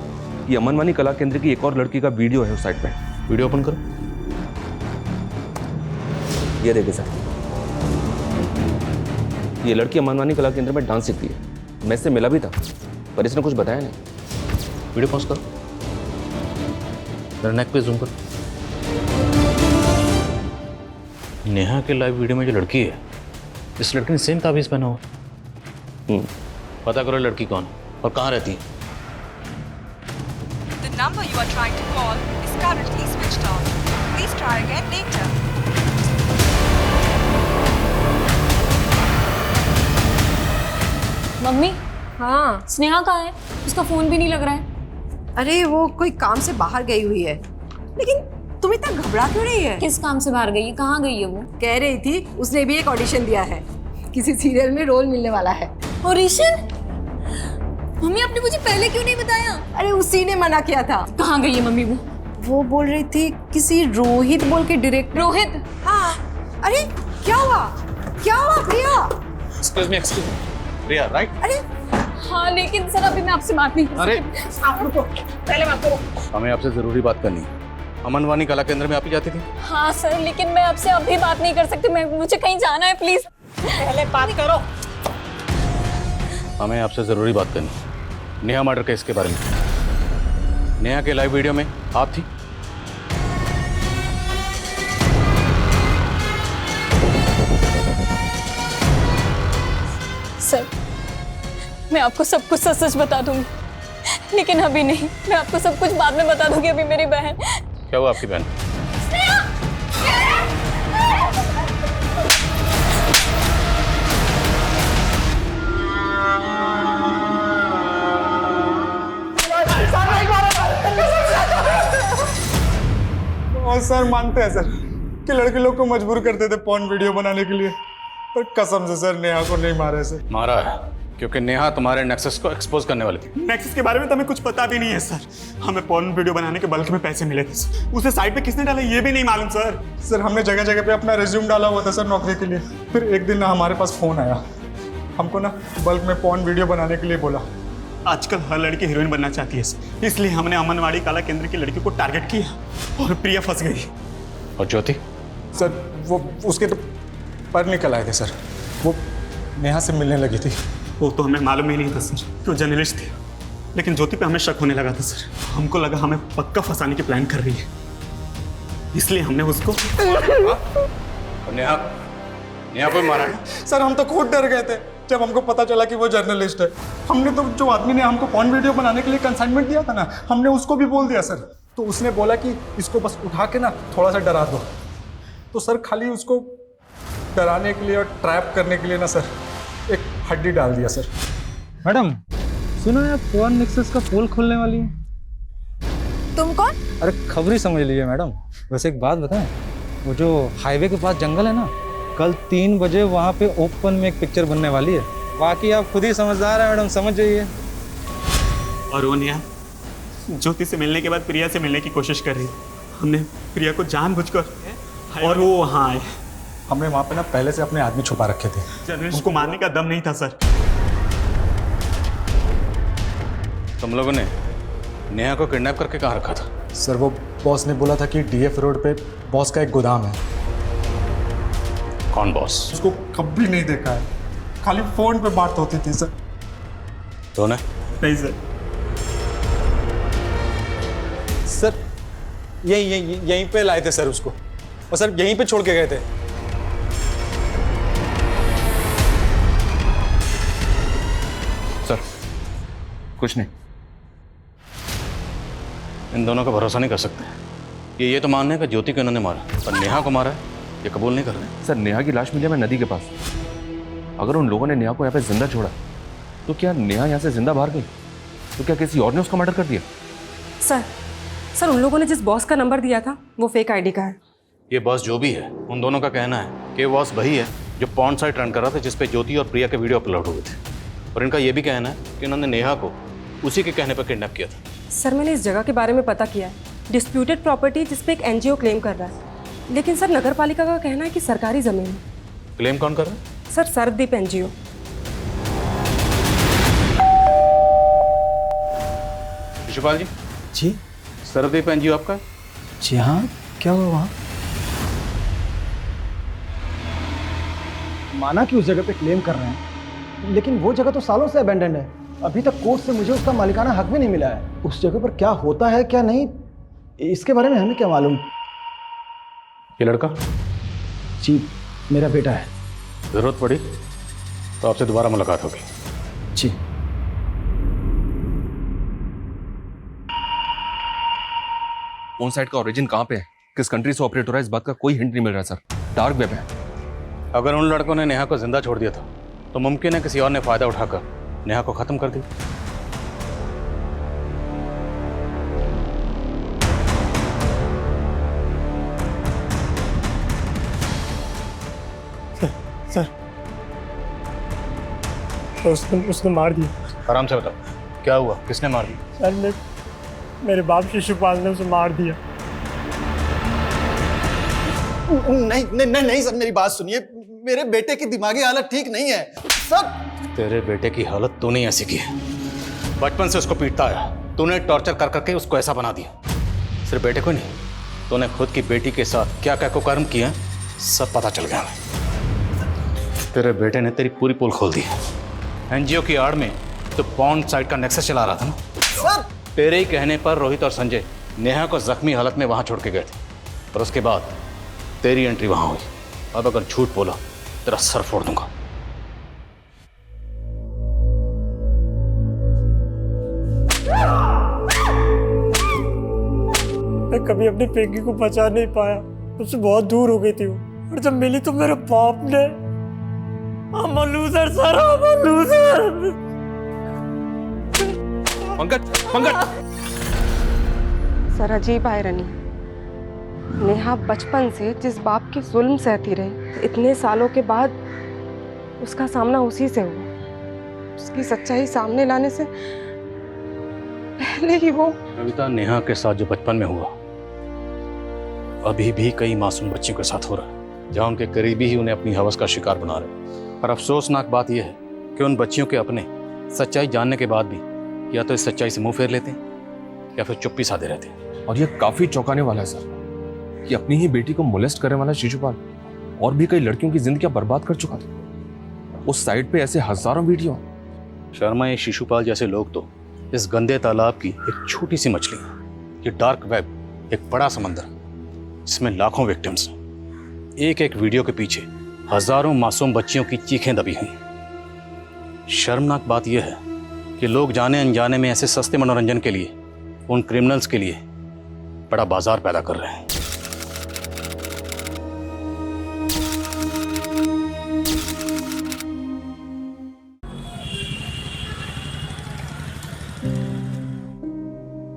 कि अमनवानी कला केंद्र की एक और लड़की का वीडियो है उस साइट पे। वीडियो ओपन करो। ये देखिए सर, ये लड़की अमनवानी कला केंद्र में डांस सीखती है। मैं इससे मिला भी था पर इसने कुछ बताया नहीं। वीडियो पॉज करो, मेरे नेक पे जूम करो। नेहा के लाइव वीडियो में जो लड़की है, इस लड़की ने सेम ताबीज़ पहना हुआ। पता करो लड़की कौन है और कहाँ रहती है। The number you are trying to call is currently switched off. Please try again later. Mummy. हाँ, स्नेहा कहाँ है? उसका फोन भी नहीं लग रहा है। अरे वो कोई काम से बाहर गई हुई है। लेकिन तुम इतना घबरा क्यों रही है? किस काम से बाहर गई है? कहाँ गई है वो? कह रही थी उसने भी एक ऑडिशन दिया है, किसी सीरियल में रोल मिलने वाला है। ऑडिशन? मम्मी आपने मुझे पहले क्यों नहीं बताया? अरे उसी ने मना किया था। कहाँ गई है मम्मी वो? वो बोल रही थी किसी रोहित बोल के डायरेक्टर। रोहित? हाँ। अरे क्या हुआ? क्या हुआ प्रिया? एक्सक्यूज मी, प्रिया राइट? अरे हाँ, लेकिन सर अभी मैं आपसे बात नहीं कर अरे आप रुको, पहले बात करो। हमें आपसे जरूरी बात करनी है। अमनवानी कला केंद्र में आप ही जाती थी? हाँ सर, लेकिन मैं आपसे अभी बात नहीं कर सकती। मुझे कहीं जाना है, प्लीज पहले बात करो। हमें आपसे जरूरी बात करनी है नेहा मर्डर केस के बारे में। नेहा के लाइव वीडियो में आप थी? मैं आपको सब कुछ सच सच बता दूंगी, लेकिन अभी नहीं। मैं आपको सब कुछ बाद में बता दूंगी। अभी मेरी बहन। क्या हुआ आपकी बहन? सर मानते हैं सर कि लड़के लोग को मजबूर करते थे पॉर्न वीडियो बनाने के लिए, पर कसम से सर नेहा को नहीं मारा है सर। मारा है क्योंकि नेहा तुम्हारे नेक्सस को एक्सपोज करने वाली थी। नेक्सस के बारे में तो हमें कुछ पता भी नहीं है सर। हमें पॉर्न वीडियो बनाने के बल्क में पैसे मिले थे सर। उसे साइट पे किसने डाला ये भी नहीं मालूम सर। सर हमने जगह जगह पे अपना रिज्यूम डाला हुआ था सर नौकरी के लिए। फिर एक दिन ना हमारे पास फोन आया, हमको ना बल्क में पॉर्न वीडियो बनाने के लिए बोला। आजकल हर लड़की हीरोइन बनना चाहती है सर, इसलिए हमने अमनवाड़ी काला केंद्र की लड़की को टारगेट किया और प्रिया फंस गई। और ज्योति? सर वो उसके तो पर निकल आए थे सर, वो नेहा से मिलने लगी थी। वो तो हमें मालूम ही नहीं था सर कि वो जर्नलिस्ट थी, लेकिन ज्योति पे हमें शक होने लगा था सर। हमको लगा हमें पक्का फंसाने की प्लान कर रही है, इसलिए हमने उसको। नेहा को मारा है? सर हम तो खुद डर गए थे जब हमको पता चला कि वो जर्नलिस्ट है। हमने तो जो आदमी ने हमको पॉर्न वीडियो बनाने के लिए कंसाइनमेंट दिया था ना, हमने उसको भी बोल दिया सर। तो उसने बोला कि इसको बस उठा के ना थोड़ा सा डरा दो। तो सर खाली उसको डराने के लिए और ट्रैप करने के लिए ना सर एक हड्डी डाल दिया सर। मैडम सुनो यार, पॉर्न नेक्सस का पोल खोलने वाली है। तुम कौन? अरे खबर ही समझ लीजिए मैडम। वैसे एक बात बताएं, वो जो हाईवे के पास जंगल है ना, कल 3 बजे वहाँ पे ओपन में एक पिक्चर बनने वाली है। बाकी आप खुद ही समझदार हैं मैडम, समझ जाइए। और वो नेहा ज्योति से मिलने के बाद प्रिया से मिलने की कोशिश कर रही। हमने प्रिया को जानबूझकर और वो वहाँ आए। हमने वहाँ पे ना पहले से अपने आदमी छुपा रखे थे। उनको मारने का दम नहीं था सर। तुम लोगों ने नेहा को किडनैप करके कहाँ रखा था? सर वो बॉस ने बोला था कि डीएफ रोड पे बॉस का एक गोदाम है। कौन बॉस? उसको कभी नहीं देखा है, खाली फोन पे बात होती थी सर। तो नहीं सर। सर यहीं पे लाए थे सर उसको, और सर यहीं पे छोड़ के गए थे। सर कुछ नहीं, इन दोनों का भरोसा नहीं कर सकते। ये तो मानने का ज्योति को इन्होंने मारा, पर नेहा को मारा है ये कबूल नहीं कर रहे। सर नेहा की लाश मिली है नदी के पास। अगर उन लोगों ने नेहा को यहाँ पे जिंदा छोड़ा तो क्या नेहा यहाँ से जिंदा बाहर गई? तो क्या किसी और ने उसका मर्डर कर दिया? सर उन लोगों ने जिस बॉस का नंबर दिया था वो फेक आईडी का है। ये बॉस जो भी है, उन दोनों का कहना है कि बॉस वही है जो पॉर्न साइट रन कर रहा था जिसपे ज्योति और प्रिया के वीडियो अपलोड हुए थे। और इनका ये भी कहना है कि इन्होंने नेहा को उसी के कहने पर किडनैप किया था। सर मैंने इस जगह के बारे में पता किया है, डिस्प्यूटेड प्रॉपर्टी जिसपे एक एनजीओ क्लेम कर रहा है। लेकिन सर नगर पालिका का कहना है कि सरकारी जमीन है। क्लेम कौन कर रहा है? Sir Sardeep NGO. शिशुपाल जी। जी। सरदीप एनजीओ आपका? जी हाँ, क्या हुआ वहाँ? माना कि उस जगह पे क्लेम कर रहे हैं, लेकिन वो जगह तो सालों से अबेंडेंड है। अभी तक कोर्ट से मुझे उसका मालिकाना हक भी नहीं मिला है। उस जगह पर क्या होता है क्या नहीं, इसके बारे में हमें क्या मालूम। ये लड़का? जी मेरा बेटा है। जरूरत पड़ी तो आपसे दोबारा मुलाकात होगी। जी। ऑन साइट का ओरिजिन कहाँ पे है, किस कंट्री से ऑपरेट हो रहा है, इस बात का कोई हिंट नहीं मिल रहा सर। डार्क वेब है। अगर उन लड़कों ने नेहा को जिंदा छोड़ दिया था तो मुमकिन है किसी और ने फायदा उठाकर नेहा को खत्म कर दिया। सर तो उसने मार दिया। आराम से बताओ क्या हुआ, किसने मार दिया? सर मेरे बाप शिशुपाल ने उसे मार दिया। नहीं नहीं नहीं नहीं सर, मेरी बात सुनिए। मेरे बेटे की दिमागी हालत ठीक नहीं है सर। तेरे बेटे की हालत तूने ऐसी की है, बचपन से उसको पीटता है तूने, टॉर्चर कर करके उसको ऐसा बना दिया। सिर्फ बेटे को नहीं, तूने खुद की बेटी के साथ क्या क्या कुकर्म किए हैं सब पता चल गया हमें। तेरे बेटे ने तेरी पूरी पोल खोल दी। एनजीओ की आड़ में तो पॉर्न साइट का नेक्सस चला रहा था ना सर। तेरे ही कहने पर रोहित और संजय नेहा को जख्मी हालत में वहां छोड़ के गए थे, और उसके बाद तेरी एंट्री वहां हुई। अब अगर झूठ बोला तेरा सर फोड़ दूंगा। मैं कभी अपनी पिंकी को बचा नहीं पाया, उससे बहुत दूर हो गई थी वो। और जब मिली तो मेरे बाप ने I'm a loser, sir, I'm a loser. Pankaj sir अजीब आयरनी, नेहा बचपन से जिस बाप की जुल्म सहती रही, इतने सालों के बाद उसका सामना उसी से हुआ। उसकी सच्चाई सामने लाने से पहले ही वो कविता, नेहा के साथ जो बचपन में हुआ अभी भी कई मासूम बच्चों के साथ हो रहा है, जहाँ उनके करीबी ही उन्हें अपनी हवस का शिकार बना रहे हैं। पर अफसोसनाक बात यह है कि उन बच्चियों के अपने सच्चाई जानने के बाद भी या तो इस सच्चाई से मुंह फेर लेते हैं या फिर चुप्पी साधे रहते हैं। और ये काफी चौंकाने वाला है सर कि अपनी ही बेटी को मोलेस्ट करने वाला शिशुपाल और भी कई लड़कियों की जिंदगियां बर्बाद कर चुका था। उस साइट पे ऐसे हजारों वीडियो। शर्मा, ये शिशुपाल जैसे लोग तो इस गंदे तालाब की एक छोटी सी मछली है। ये डार्क वेब एक बड़ा समंदर जिसमें लाखों विक्टिम्स हैं। एक एक वीडियो के पीछे हजारों मासूम बच्चियों की चीखें दबी हुई। शर्मनाक बात यह है कि लोग जाने अनजाने में ऐसे सस्ते मनोरंजन के लिए उन क्रिमिनल्स के लिए बड़ा बाजार पैदा कर रहे हैं।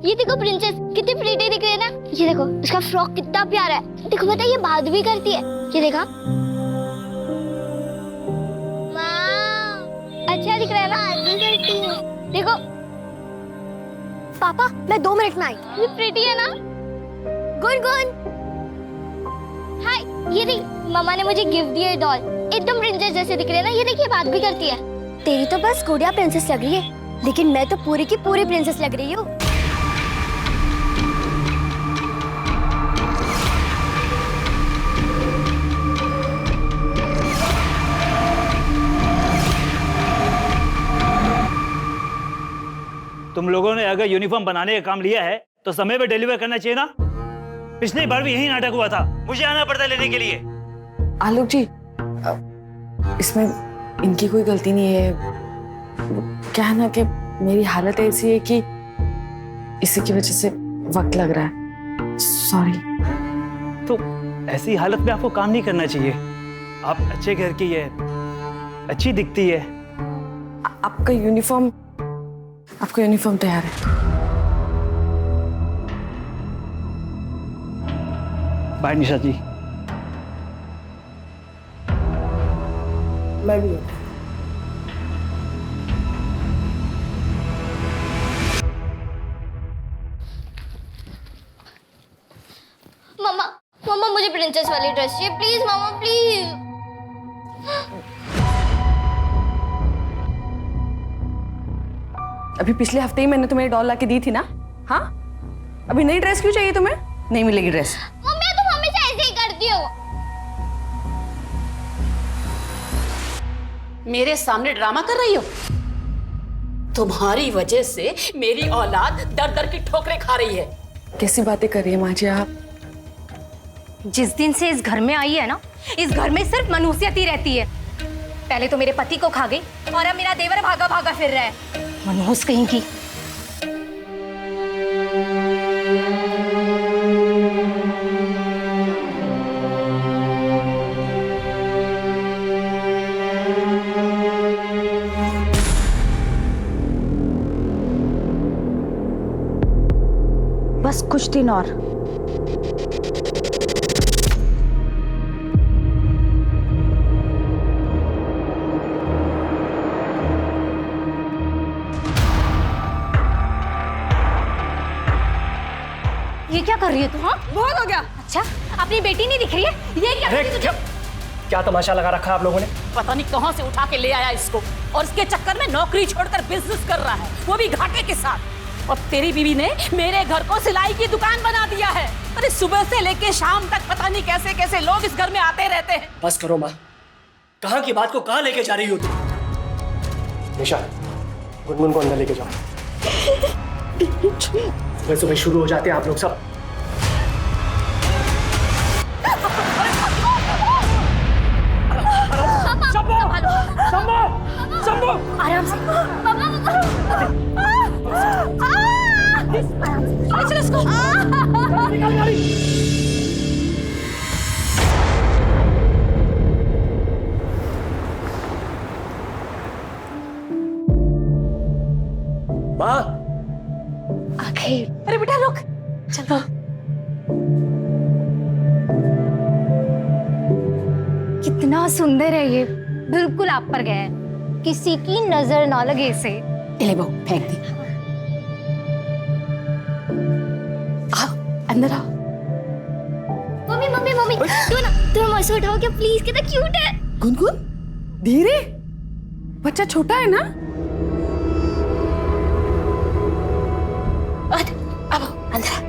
ये देखो प्रिंसेस, कितनी प्रीटी दिख रही है ना। ये देखो इसका फ्रॉक कितना प्यारा है। देखो बेटा, ये बात भी करती है। ये देखा, अच्छा दिख रहा है ना। देखो पापा, मैं 2 मिनट में आई। ये प्रीटी है ना। गुन हाय, ये देख, मामा ने मुझे गिफ्ट दिया है डॉल। एकदम प्रिंसेस जैसे दिख रही है ना। ये देखिए, बात भी करती है। तेरी तो बस गुड़िया प्रिंसेस लग रही है, लेकिन मैं तो पूरी की पूरी प्रिंसेस लग रही हूँ। तुम लोगों ने अगर यूनिफॉर्म बनाने का काम लिया है तो समय पे डिलीवर करना चाहिए ना। पिछली बार भी यही नाटक हुआ था, मुझे आना पड़ता लेने के लिए। आलोक जी, इसमें इनकी कोई गलती नहीं है। क्या है ना कि मेरी हालत ऐसी है कि इसी की वजह से वक्त लग रहा है। सॉरी। तो ऐसी हालत में आपको काम नहीं करना चाहिए। आप अच्छे घर की है, अच्छी दिखती है। आपका यूनिफॉर्म तैयार है। बाय निशा जी। मैं भी। मम्मा मुझे प्रिंसेस वाली ड्रेस चाहिए, प्लीज मामा प्लीज। अभी पिछले हफ्ते ही मैंने तुम्हें डॉल लाके दी थी ना। हाँ, अभी नई ड्रेस क्यों चाहिए तुम्हें? नहीं मिलेगी ड्रेस। मम्मी तुम हमेशा ऐसे ही करती हो। मेरे सामने ड्रामा कर रही हो? तुम्हारी वजह से मेरी औलाद दर दर की ठोकरें खा रही है। कैसी बातें कर रही है माँ जी आप? जिस दिन से इस घर में आई है ना, इस घर में सिर्फ मनुष्यत ही रहती है। पहले तो मेरे पति को खा गई और अब मेरा देवर भागा भागा फिर रहा है। मनहूस कहीं की। बस कुछ दिन और। ये क्या कर रही है तू? हाँ, बहुत हो गया। अच्छा, अपनी बेटी नहीं दिख रही है? ये क्या कर रही है तुझे? क्या तमाशा लगा रखा है आप लोगों ने? पता नहीं कहां से उठा के ले आया इसको, और इसके चक्कर में नौकरी छोड़कर बिजनेस कर रहा है, वो भी घाटे के साथ। और तेरी बीवी ने मेरे घर को सिलाई की दुकान बना दिया है। अरे सुबह से लेके शाम तक पता नहीं कैसे कैसे लोग इस घर में आते रहते हैं। बस करो माँ, कहाँ की बात को कहाँ लेके जा रही हो तुम? निशा, गुनगुन को अंदर लेके जाओ। सुबह सुबह शुरू हो जाते हैं आप लोग सब। आराम से। चलो इसको। निकाल गाड़ी। माँ आखिर। अरे बेटा रुक, चलो। कितना सुंदर है ये, बिल्कुल आप पर गया है, किसी की नजर ना लगे इसे। ले बहू फेंक दी। आओ अंदर आओ। मम्मी मम्मी मम्मी, तुम ऐसे उठाओ क्या प्लीज, कितना क्यूट है। गुनगुन धीरे, बच्चा छोटा है ना। अब अंदर।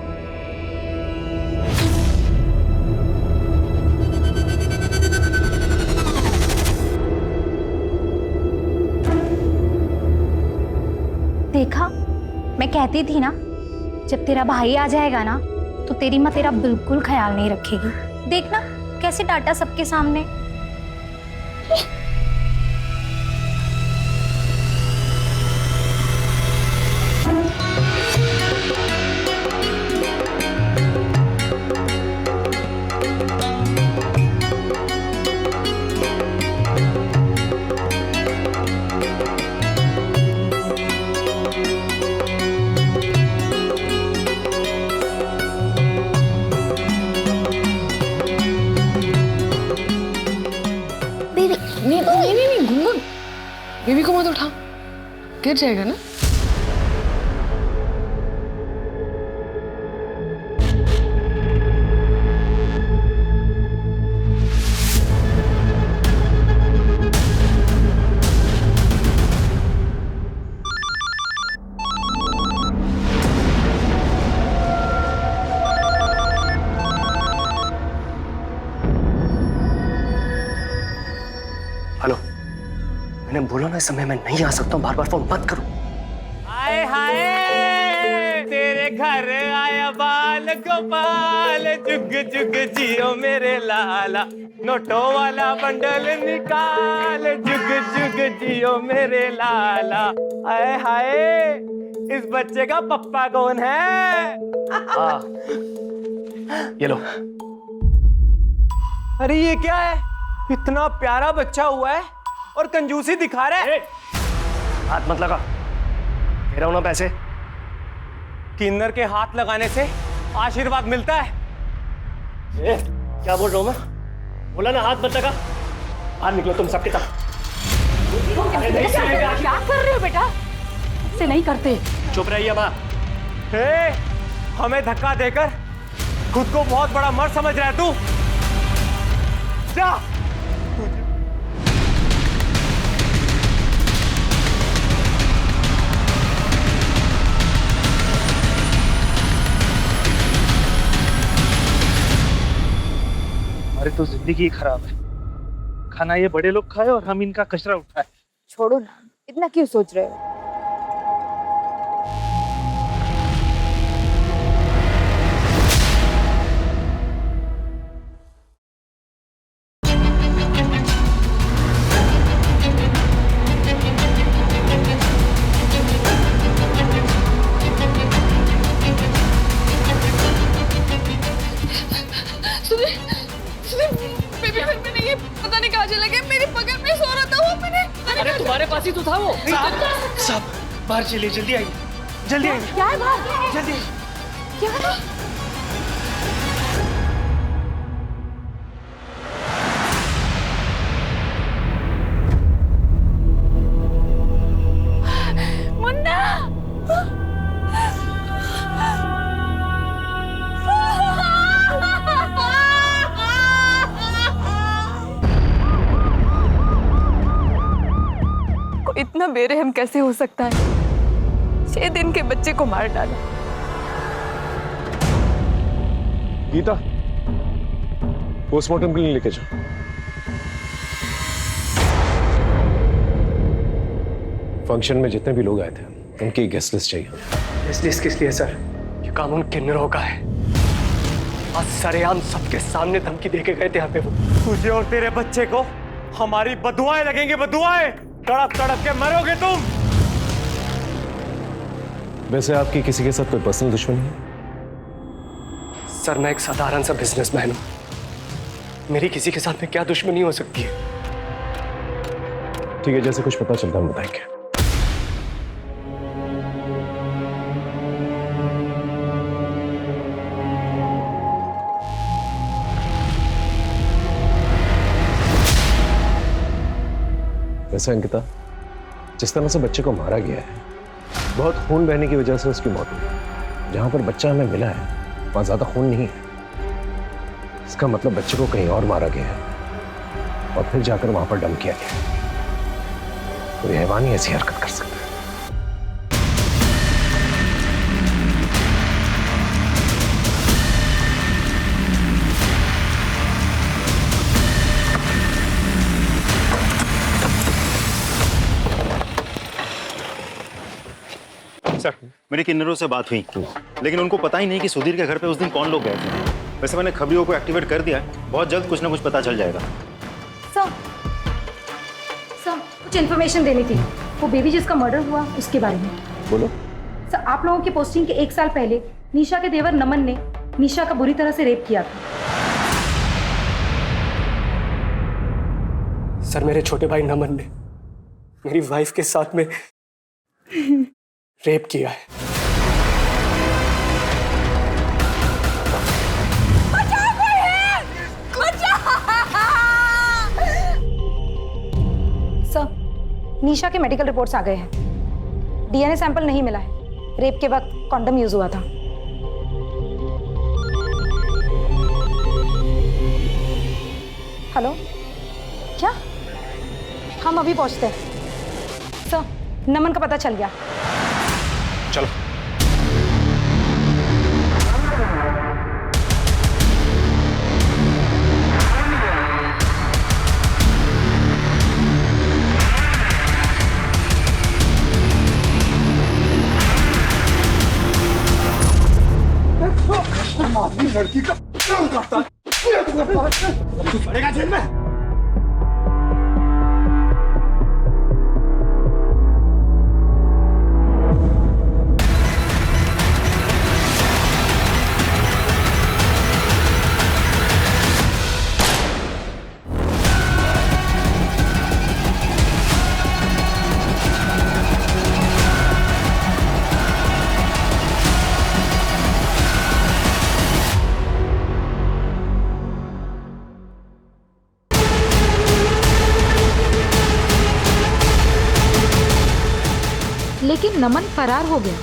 देखा, मैं कहती थी ना, जब तेरा भाई आ जाएगा ना तो तेरी माँ तेरा बिल्कुल ख्याल नहीं रखेगी। देखना कैसे डांटा सबके सामने। नहीं गुनगुन, बेबी को मत उठा, गिर जाएगा ना। हेलो, मैंने बोला ना इस समय मैं नहीं आ सकता हूँ, बार बार फोन मत करो। हाय हाय, तेरे घर आया बाल गोपाल, जुग जुग जियो मेरे लाला, नोटों वाला बंडल निकाल, जुग जुग जियो मेरे लाला। हाय हाय, इस बच्चे का पप्पा कौन है? हाँ, ये लो। अरे ये क्या है, इतना प्यारा बच्चा हुआ है और कंजूसी दिखा रहा है। हाथ मत लगा, दे रहा हूं ना पैसे। किन्नर के हाथ लगाने से आशीर्वाद मिलता है। क्या बोल रहा हूं मैं? बोला ना हाथ मत लगा। बाहर निकलो तुम सबके सब। क्या कर रहे हो बेटा? से नहीं करते। चुप रहिए माँ। हमें धक्का देकर खुद को बहुत बड़ा मर्द समझ रहा है तू। जा। हमारी तो जिंदगी खराब है, खाना ये बड़े लोग खाए और हम इनका कचरा उठाए। छोड़ो ना, इतना क्यों सोच रहे हो? पता नहीं कहाँ चला गया, मेरी पकड़ में सो रहा था वो। मैंने अरे तुम्हारे पास ही तो था वो। साहब बाहर चलिए, जल्दी आइए, जल्दी आइए। क्या है बाहर? जल्दी। क्या है? मुन्ना! इतना बेरहम कैसे हो सकता है? 6 दिन के बच्चे को मार डाला। गीता, पोस्टमार्टम के लिए लेके जाओ। फंक्शन में जितने भी लोग आए थे उनकी गेस्ट लिस्ट चाहिए। गेस्ट लिस्ट किस लिए सर? ये कानून किन्नरों का है। आज सरेआम सबके सामने धमकी देके गए थे यहाँ पे वो। तुझे और तेरे बच्चे को हमारी बदुआएं लगेंगी, बदुआएं। तड़प तड़प के मरोगे तुम। वैसे आपकी किसी के साथ कोई पर्सनल दुश्मनी है? सर मैं एक साधारण सा बिजनेसमैन हूं, मेरी किसी के साथ में क्या दुश्मनी हो सकती है? ठीक है, जैसे कुछ पता चलता हम बताएंगे। वैसे अंकिता, जिस तरह से बच्चे को मारा गया है, बहुत खून बहने की वजह से उसकी मौत हुई। जहां पर बच्चा हमें मिला है वहां ज्यादा खून नहीं है। इसका मतलब बच्चे को कहीं और मारा गया है और फिर जाकर वहां पर डंप किया गया है। कोई हैवान ही ऐसी हरकत कर सकता है। सर, मेरी किन्नरों से बात हुई, लेकिन उनको पता ही नहीं कि सुधीर के घर पे उस दिन कौन लोग गए थे। वैसे मैंने खबरियों को एक्टिवेट कर दिया है, बहुत जल्द कुछ ना कुछ पता चल जाएगा। सर कुछ इन्फॉर्मेशन देनी थी, वो बेबी जिसका मर्डर हुआ उसके बारे में। बोलो। सर, आप लोगों की पोस्टिंग के 1 साल पहले निशा के देवर नमन ने निशा का बुरी तरह से रेप किया था। सर, मेरे छोटे भाई नमन ने मेरी वाइफ के साथ में रेप किया है। सर, निशा के मेडिकल रिपोर्ट्स आ गए हैं। डीएनए सैंपल नहीं मिला है। रेप के वक्त कॉन्डम यूज हुआ था। हेलो, क्या? हम अभी पहुंचते हैं। सर, नमन का पता चल गया। चलो। लड़की का करता है, पड़ेगा जेल में। लेकिन नमन फरार हो गया।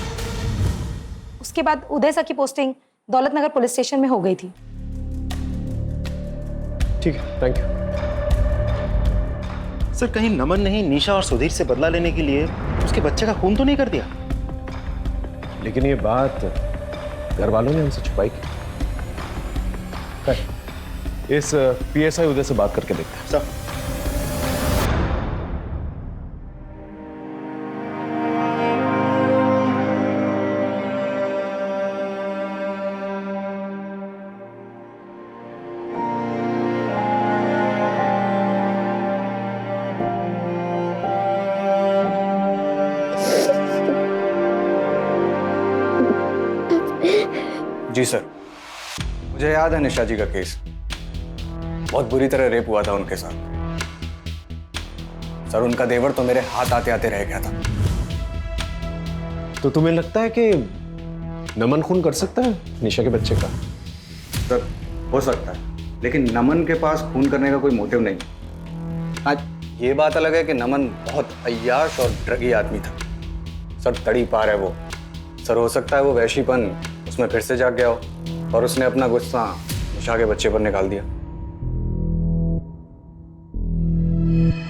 उसके बाद उदय सर की पोस्टिंग दौलतनगर पुलिस स्टेशन में हो गई थी। ठीक है, थैंक यू। सर, कहीं नमन ने ही निशा और सुधीर से बदला लेने के लिए उसके बच्चे का खून तो नहीं कर दिया? लेकिन ये बात घर वालों ने हमसे छुपाई की। इस पीएसआई उदय से बात करके देखते हैं। सर, जी सर, मुझे याद है निशा जी का केस। बहुत बुरी तरह रेप हुआ था उनके साथ। सर, उनका देवर तो मेरे हाथ आते आते रह गया था। तो तुम्हें लगता है कि नमन खून कर सकता है निशा के बच्चे का? सर, हो सकता है, लेकिन नमन के पास खून करने का कोई मोटिव नहीं। हाँ, ये बात अलग है कि नमन बहुत अय्याश और ड्रगी आदमी था। सर, तड़ी पार है वो। सर, हो सकता है वो वैशीपन उसमें फिर से जाग गया हो और उसने अपना गुस्सा निशा के बच्चे पर निकाल दिया।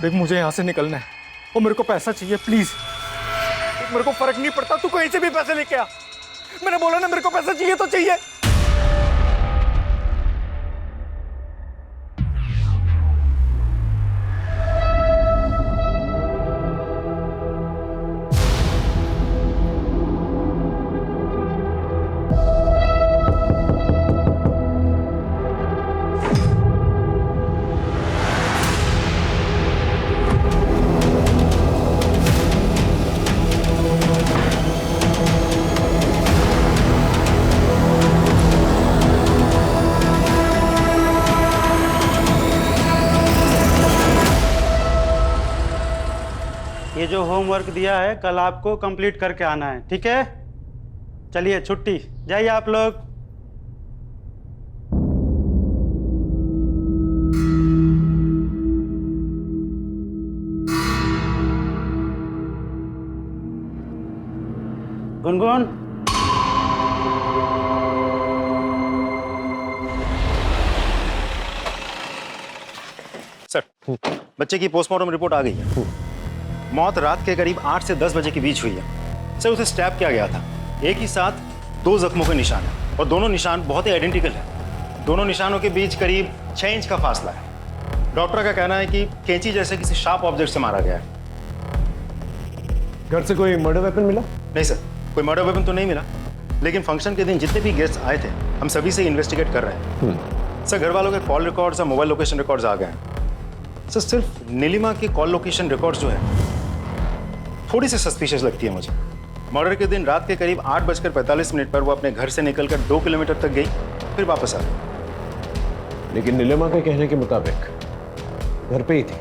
देख, मुझे यहाँ से निकलना है और मेरे को पैसा चाहिए, प्लीज। मेरे को फर्क नहीं पड़ता, तू कहीं से भी पैसे लेके आ। मैंने बोला ना, मेरे को पैसा चाहिए तो चाहिए। जो होमवर्क दिया है कल आपको कंप्लीट करके आना है, ठीक है? चलिए छुट्टी, जाइए आप लोग। गुनगुन, सर, बच्चे की पोस्टमार्टम रिपोर्ट आ गई है। मौत रात के करीब 8 से 10 बजे के बीच हुई है। सर, उसे स्टैब किया गया था। एक ही साथ 2 जख्मों के निशान हैं और दोनों निशान बहुत ही आइडेंटिकल हैं। दोनों निशानों के बीच करीब 6 इंच का फासला है। डॉक्टर का कहना है कि कैंची जैसे किसी शार्प ऑब्जेक्ट से मारा गया है। घर से कोई मर्डर वेपन मिला? नहीं सर, कोई मर्डर वेपन तो नहीं मिला, लेकिन फंक्शन के दिन जितने भी गेस्ट आए थे हम सभी से इन्वेस्टिगेट कर रहे हैं। सर, घर वालों के कॉल रिकॉर्ड्स और मोबाइल लोकेशन रिकॉर्ड्स आ गए हैं। सर, सिर्फ नीलिमा की कॉल लोकेशन रिकॉर्ड्स जो है थोड़ी सी सस्पिशियस लगती है मुझे। मर्डर के दिन रात के करीब 8:45 पर वो अपने घर से निकलकर 2 किलोमीटर तक गई, फिर वापस आ गई। लेकिन नीलिमा के कहने के मुताबिक घर पे ही थी।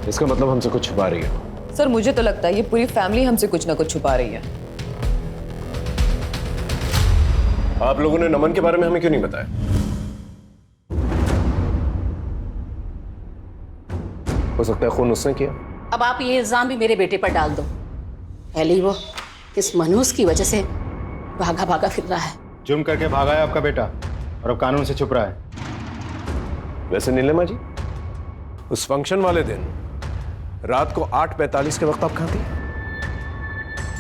इसका मतलब हमसे कुछ छुपा रही है। सर मुझे तो लगता है ये पूरी फैमिली हमसे कुछ ना कुछ छुपा रही है। आप लोगों ने नमन के बारे में हमें क्यों नहीं बताया? हो सकता है खून उसने किया। अब आप ये इल्जाम भी मेरे बेटे पर डाल दो। पहले ही वो इस मनहूस की वजह से भागा भागा फिर रहा है। जुर्म करके भागा है आपका बेटा और अब कानून से छुप रहा है। वैसे नीलिमा जी, उस फंक्शन वाले दिन रात को 8:45 के वक्त आप कहाँ थी?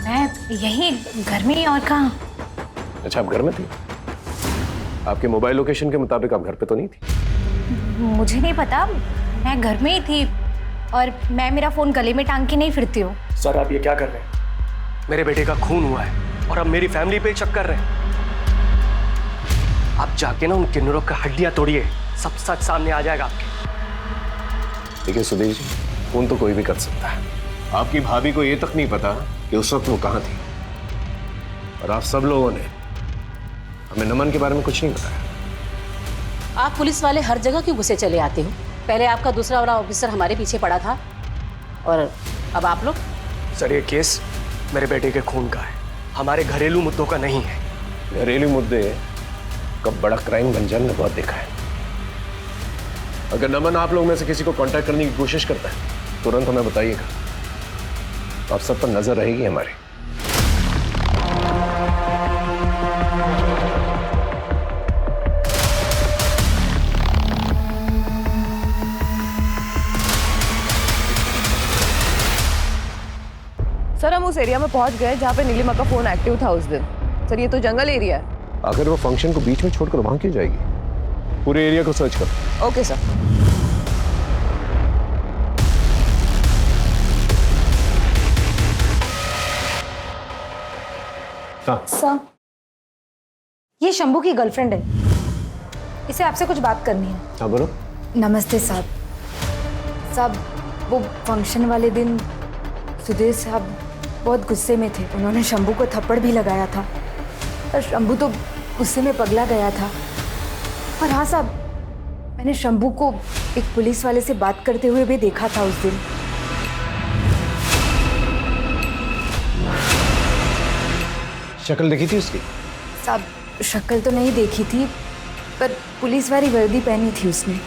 मैं यही घर में ही, और कहाँ। अच्छा, आप घर में थी। आपके मोबाइल लोकेशन के मुताबिक आप घर पे तो नहीं थी? मुझे नहीं पता, मैं घर में ही थी और मैं मेरा फोन गले में टांग के नहीं फिरती हूँ। सर, आप ये क्या कर रहे हैं? मेरे बेटे का खून हुआ है और अब मेरी फैमिली पे शक कर रहे हैं। आप जाके ना उन किन्नरों का हड्डियां तोड़िए, सब सच सामने आ जाएगा आपके। देखिए सुधीर जी, खून तो कोई भी कर सकता है। आपकी भाभी को ये तक नहीं पता कि उस वक्त वो कहाँ थी, और आप सब लोगों ने हमें नमन के बारे में कुछ नहीं बताया। आप पुलिस वाले हर जगह क्यों घुसे चले आते हो? पहले आपका दूसरा वाला ऑफिसर हमारे पीछे पड़ा था और अब आप लोग। सर, ये केस मेरे बेटे के खून का है, हमारे घरेलू मुद्दों का नहीं है। घरेलू मुद्दे कब बड़ा क्राइम बन जाए मैंने बहुत देखा है। अगर नमन आप लोग में से किसी को कांटेक्ट करने की कोशिश करता है तुरंत हमें बताइएगा, तो आप सब पर नजर रहेगी हमारी। सर हम उस एरिया में पहुंच गए जहाँ पे नीलिमा का फोन एक्टिव था उस दिन। सर ये तो जंगल एरिया है। अगर वो फंक्शन को बीच में छोड़कर वहां क्यों जाएगी? पूरे एरिया को सर्च करो। Okay sir. सर, ये शंभू की गर्लफ्रेंड है, इसे आपसे कुछ बात करनी है। हाँ बोलो। नमस्ते साहब। साहब, वो फंक्शन वाले दिन सुधीर साहब बहुत गुस्से में थे। उन्होंने शंभू को थप्पड़ भी लगाया था और शंभू तो गुस्से में पगला गया था। और हाँ साहब, मैंने शंभू को एक पुलिस वाले से बात करते हुए भी देखा था उस दिन। शक्ल देखी थी उसकी? साहब, शक्ल तो नहीं देखी थी, पर पुलिस वाली वर्दी पहनी थी उसने।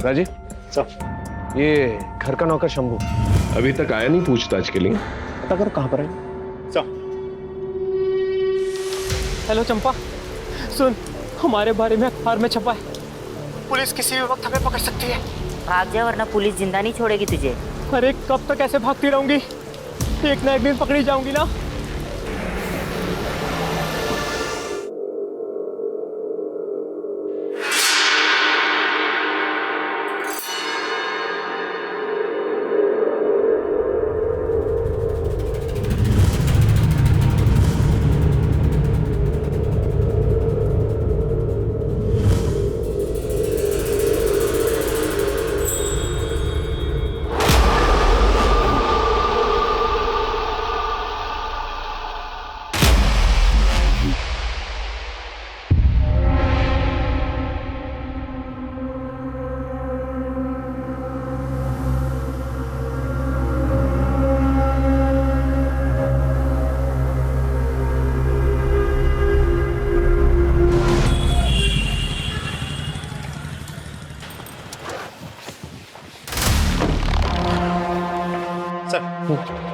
राजी सर, ये घर का नौकर शंभू अभी तक आया नहीं पूछताछ के लिए। पता करो कहाँ पर है। सर। हेलो चंपा, सुन, हमारे बारे में अखबार में छपा है, पुलिस किसी भी वक्त हमें पकड़ सकती है। भाग जा वरना पुलिस जिंदा नहीं छोड़ेगी तुझे। अरे कब तक ऐसे भागती रहूंगी? एक ना एक दिन पकड़ी जाऊंगी ना।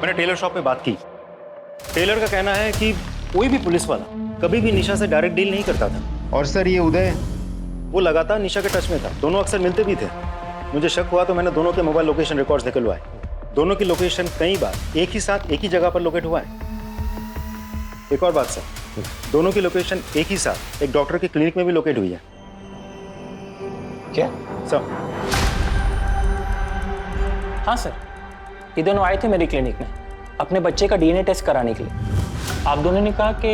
मैंने टेलर शॉप पे बात की। टेलर का कहना है कि कोई भी पुलिस वाला कभी भी निशा से डायरेक्ट डील नहीं करता था। और सर ये उदय, वो लगातार निशा के टच में था, दोनों अक्सर मिलते भी थे। मुझे शक हुआ तो मैंने दोनों के मोबाइल लोकेशन रिकॉर्ड्स निकलवाए। दोनों की लोकेशन कई बार एक ही साथ एक ही जगह पर लोकेट हुआ है। एक और बात सर, दोनों की लोकेशन एक ही साथ एक डॉक्टर के क्लिनिक में भी लोकेट हुई है। क्या सर? हाँ सर, ये दोनों आए थे मेरी क्लिनिक में अपने बच्चे का डीएनए टेस्ट कराने के लिए। आप दोनों ने कहा कि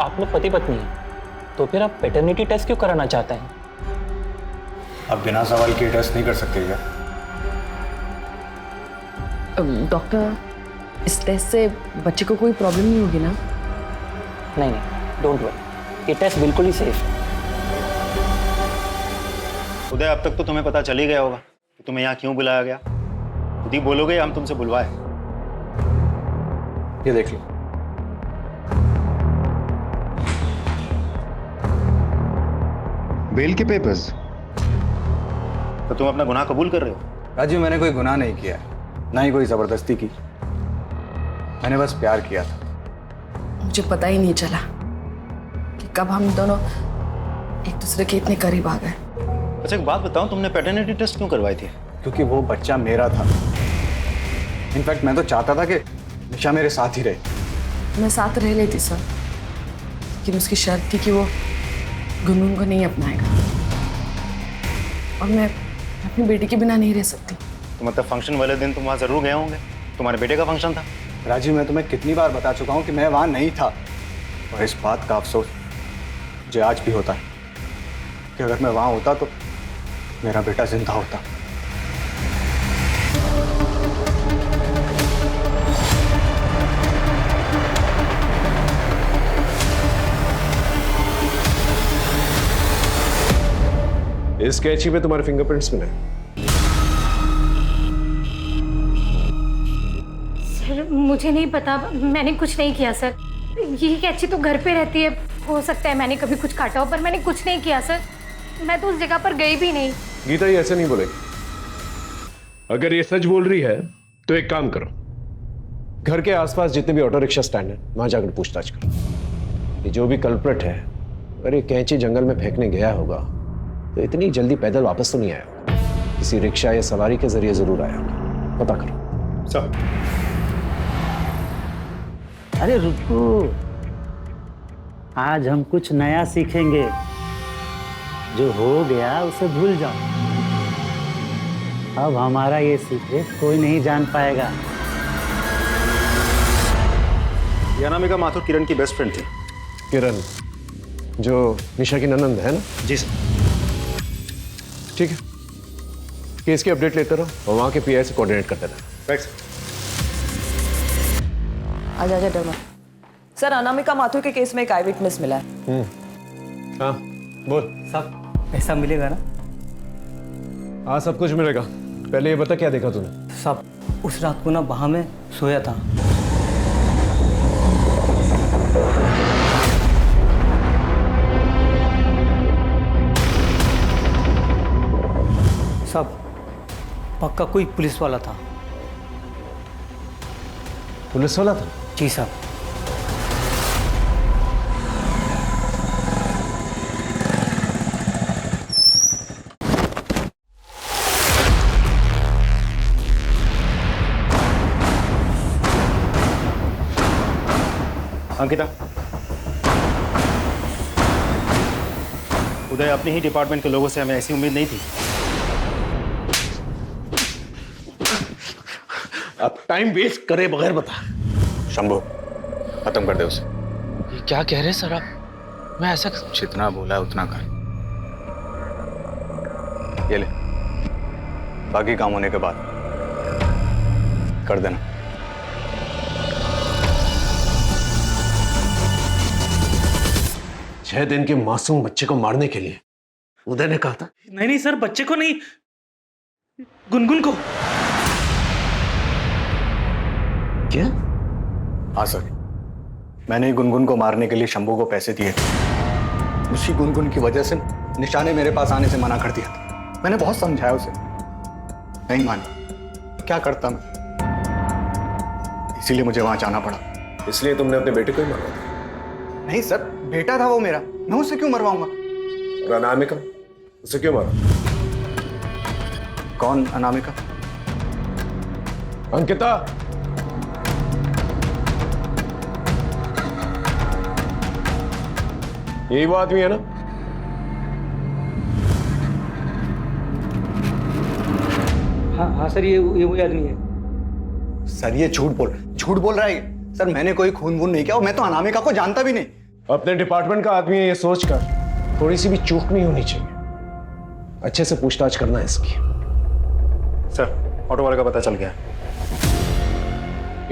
आप लोग पति पत्नी हैं, तो फिर आप पैटर्निटी टेस्ट क्यों कराना चाहते हैं? आप बिना सवाल किए टेस्ट नहीं कर सकते क्या? डॉक्टर, इस टेस्ट से बच्चे को कोई प्रॉब्लम नहीं होगी ना? नहीं, डोंट वरी, ये टेस्ट बिल्कुल ही सेफ है। उदय, अब तक तो तुम्हें पता चल ही गया होगा कि तुम्हें यहाँ क्यों बुलाया गया। खुद ही बोलोगे हम तुमसे बुलवाए। ये देख लो। बेल के पेपर्स। तो तुम अपना गुनाह कबूल कर रहे हो? राजू, मैंने कोई गुनाह नहीं किया, ना ही कोई जबरदस्ती की। मैंने बस प्यार किया था। मुझे पता ही नहीं चला कि कब हम दोनों एक दूसरे के इतने करीब आ गए। अच्छा एक बात बताओ, तुमने पैटर्निटी टेस्ट क्यों करवाई थी? क्योंकि वो बच्चा मेरा था। इनफैक्ट मैं तो चाहता था कि निशा मेरे साथ ही रहे। मैं साथ रह लेती सर, लेकिन उसकी शर्त थी कि वो गुनगुन को नहीं अपनाएगा, और मैं अपनी बेटी के बिना नहीं रह सकती। तो मतलब फंक्शन वाले दिन तुम वहाँ जरूर गए होंगे, तुम्हारे बेटे का फंक्शन था। राजीव, मैं तुम्हें कितनी बार बता चुका हूँ कि मैं वहाँ नहीं था, और इस बात का अफसोस मुझे आज भी होता है कि अगर मैं वहाँ होता तो मेरा बेटा जिंदा होता। इस कैची में तुम्हारे फिंगरप्रिंट्स मिले। सर मुझे नहीं पता, मैंने कुछ नहीं किया सर। ये कैची तो घर पे रहती है, हो सकता है मैंने कभी कुछ काटा हो, पर मैंने कुछ नहीं किया सर। मैं तो उस जगह पर गई भी नहीं। गीता ये ऐसे नहीं बोलेगी। अगर ये सच बोल रही है तो एक काम करो, घर के आसपास जितने भी ऑटो रिक्शा स्टैंड है वहां जाकर पूछताछ करो। ये जो भी कल्प्रिट है, अगर ये कैंची जंगल में फेंकने गया होगा तो इतनी जल्दी पैदल वापस तो नहीं आया होगा, किसी रिक्शा या सवारी के जरिए जरूर आया होगा। पता करो। सब। अरे रुको, आज हम कुछ नया सीखेंगे। जो हो गया उसे भूल जाओ। अब हमारा ये सीक्रेट कोई नहीं जान पाएगा। ये अनामिका माथुर किरण की बेस्ट फ्रेंड थी। किरण जो निशा की ननंद है ना? जी सर। ठीक है, केस की अपडेट लेते रहो और वहाँ के पीआई से कोऑर्डिनेट करते रहो। Right sir. आजा आजा डरमा। सर, अनामिका माथुर के केस में एक आई विटनेस मिला है। हाँ बोल। सब पैसा मिलेगा ना? हाँ सब कुछ मिलेगा। पहले ये बता क्या देखा तूने? सब उस रात को ना वहाँ में सोया था। सब पक्का कोई पुलिस वाला था। पुलिस वाला था? जी साहब। अंकिता, उदय, अपने ही डिपार्टमेंट के लोगों से हमें ऐसी उम्मीद नहीं थी। अब टाइम वेस्ट करे बगैर बता। शंभू, खत्म कर दे उसे। ये क्या कह रहे हैं सर आप? मैं ऐसा जितना बोला है उतना कर। ये ले, बाकी काम होने के बाद कर देना। 6 दिन के मासूम बच्चे को मारने के लिए उदय ने कहा था। नहीं सर, बच्चे को नहीं, गुनगुन को। क्या? हाँ सर, मैंने ही गुनगुन को मारने के लिए शंभू को पैसे दिए थे। उसी गुनगुन की वजह से निशा ने मेरे पास आने से मना कर दिया था। मैंने बहुत समझाया उसे, नहीं मानी। क्या करता मैं, इसीलिए मुझे वहां जाना पड़ा। इसलिए तुमने अपने बेटे को ही मारा था? नहीं सर, बेटा था वो मेरा, मैं उसे क्यों मरवाऊंगा? और अनामिका, उसे क्यों मारा? कौन अनामिका? अंकिता, यही वो आदमी है ना? हाँ सर, ये वही आदमी है। सर ये झूठ बोल रहा है सर। मैंने कोई खून वून नहीं किया और मैं तो अनामिका को जानता भी नहीं। अपने डिपार्टमेंट का आदमी है ये सोचकर थोड़ी सी भी चूक नहीं होनी चाहिए। अच्छे से पूछताछ करना है इसकी। सर, ऑटो वाले का पता चल गया।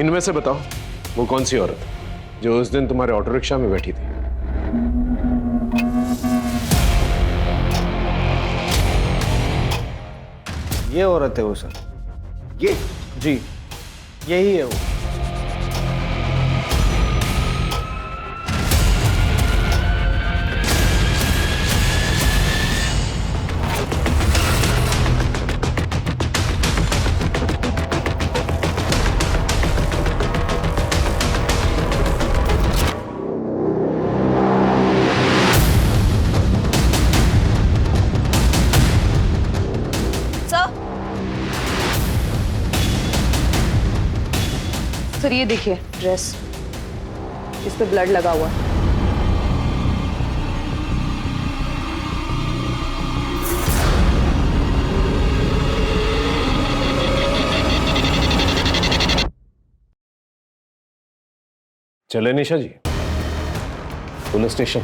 इनमें से बताओ, वो कौन सी औरत जो उस दिन तुम्हारे ऑटो रिक्शा में बैठी थी? ये औरत है वो सर। ये? जी, यही है वो। सर ये देखिए ड्रेस, इस पे ब्लड लगा हुआ है। चले निशा जी पुलिस स्टेशन।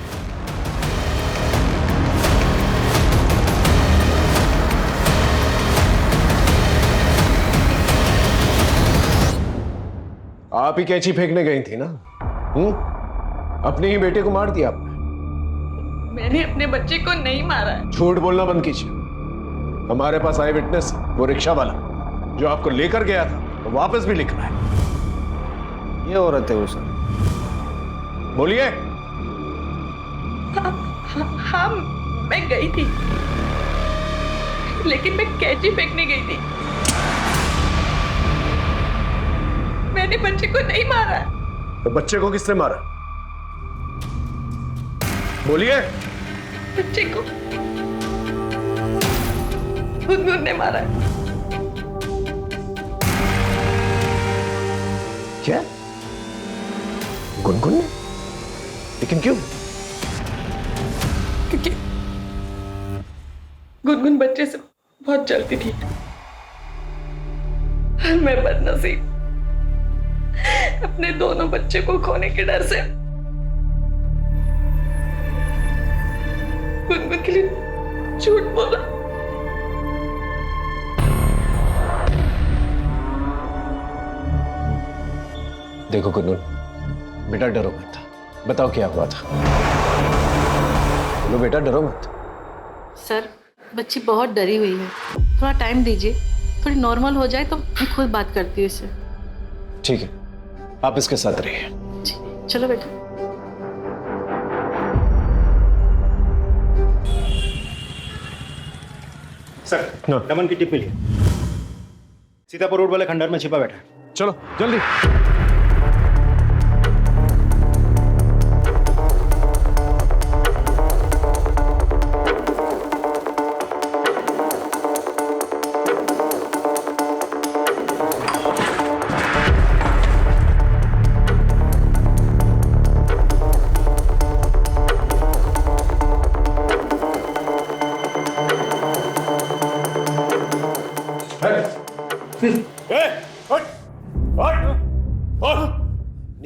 आप ही कैंची फेंकने गई थी ना? अपने ही बेटे को मार दिया आपने। मैंने अपने बच्चे को नहीं मारा है। झूठ बोलना बंद कीजिए। हमारे पास आए विटनेस, वो रिक्शा वाला जो आपको लेकर गया था, तो वापस भी लिखना है। ये औरत है वो सर। बोलिए। हाँ, मैं गई थी, लेकिन मैं कैंची फेंकने गई थी। मैंने बच्चे को नहीं मारा। तो बच्चे को किसने मारा? बोलिए। बच्चे को गुनगुन ने मारा। क्या? गुनगुन ने? लेकिन क्यों? क्योंकि गुनगुन बच्चे से बहुत जलती थी। मैं बदनसीब अपने दोनों बच्चे को खोने के डर से गुनगुन के लिए झूठ बोला। देखो गुनगुन, बेटा डरो मत। बताओ क्या हुआ था? बोलो बेटा, डरो मत। सर, बच्ची बहुत डरी हुई है, थोड़ा टाइम दीजिए, थोड़ी नॉर्मल हो जाए तो मैं खुद बात करती हूँ इससे। ठीक है, आप इसके साथ रहिए। चलो बेटा। सर, नमन की टिप मिली। सीतापुर रोड वाले खंडहर में छिपा बैठा है। चलो जल्दी।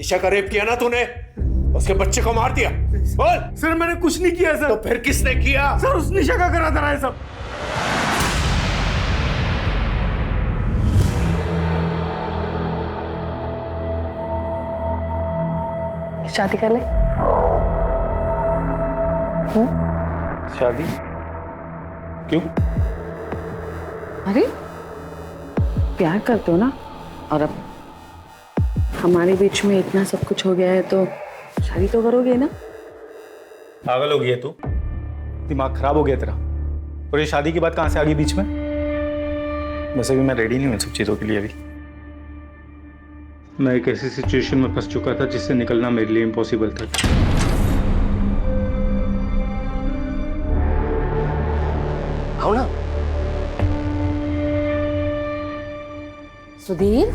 निशा का रेप किया ना तूने, उसके बच्चे को मार दिया। बोल। सर मैंने कुछ नहीं किया सर। तो फिर किसने किया? सर उस निशा का करा था ये सब। शादी कर ले। शादी? क्यों? अरे प्यार करते हो ना, और अब हमारे बीच में इतना सब कुछ हो गया है तो शादी तो करोगे ना। पागल हो गई है तू? दिमाग खराब हो गया तेरा? और ये शादी की बात कहां से आ गई बीच में? वैसे भी मैं रेडी नहीं हूं इन सब चीजों के लिए अभी। मैं एक ऐसी सिचुएशन में फंस चुका था जिससे निकलना मेरे लिए इम्पॉसिबल था। आओ ना। सुधीर,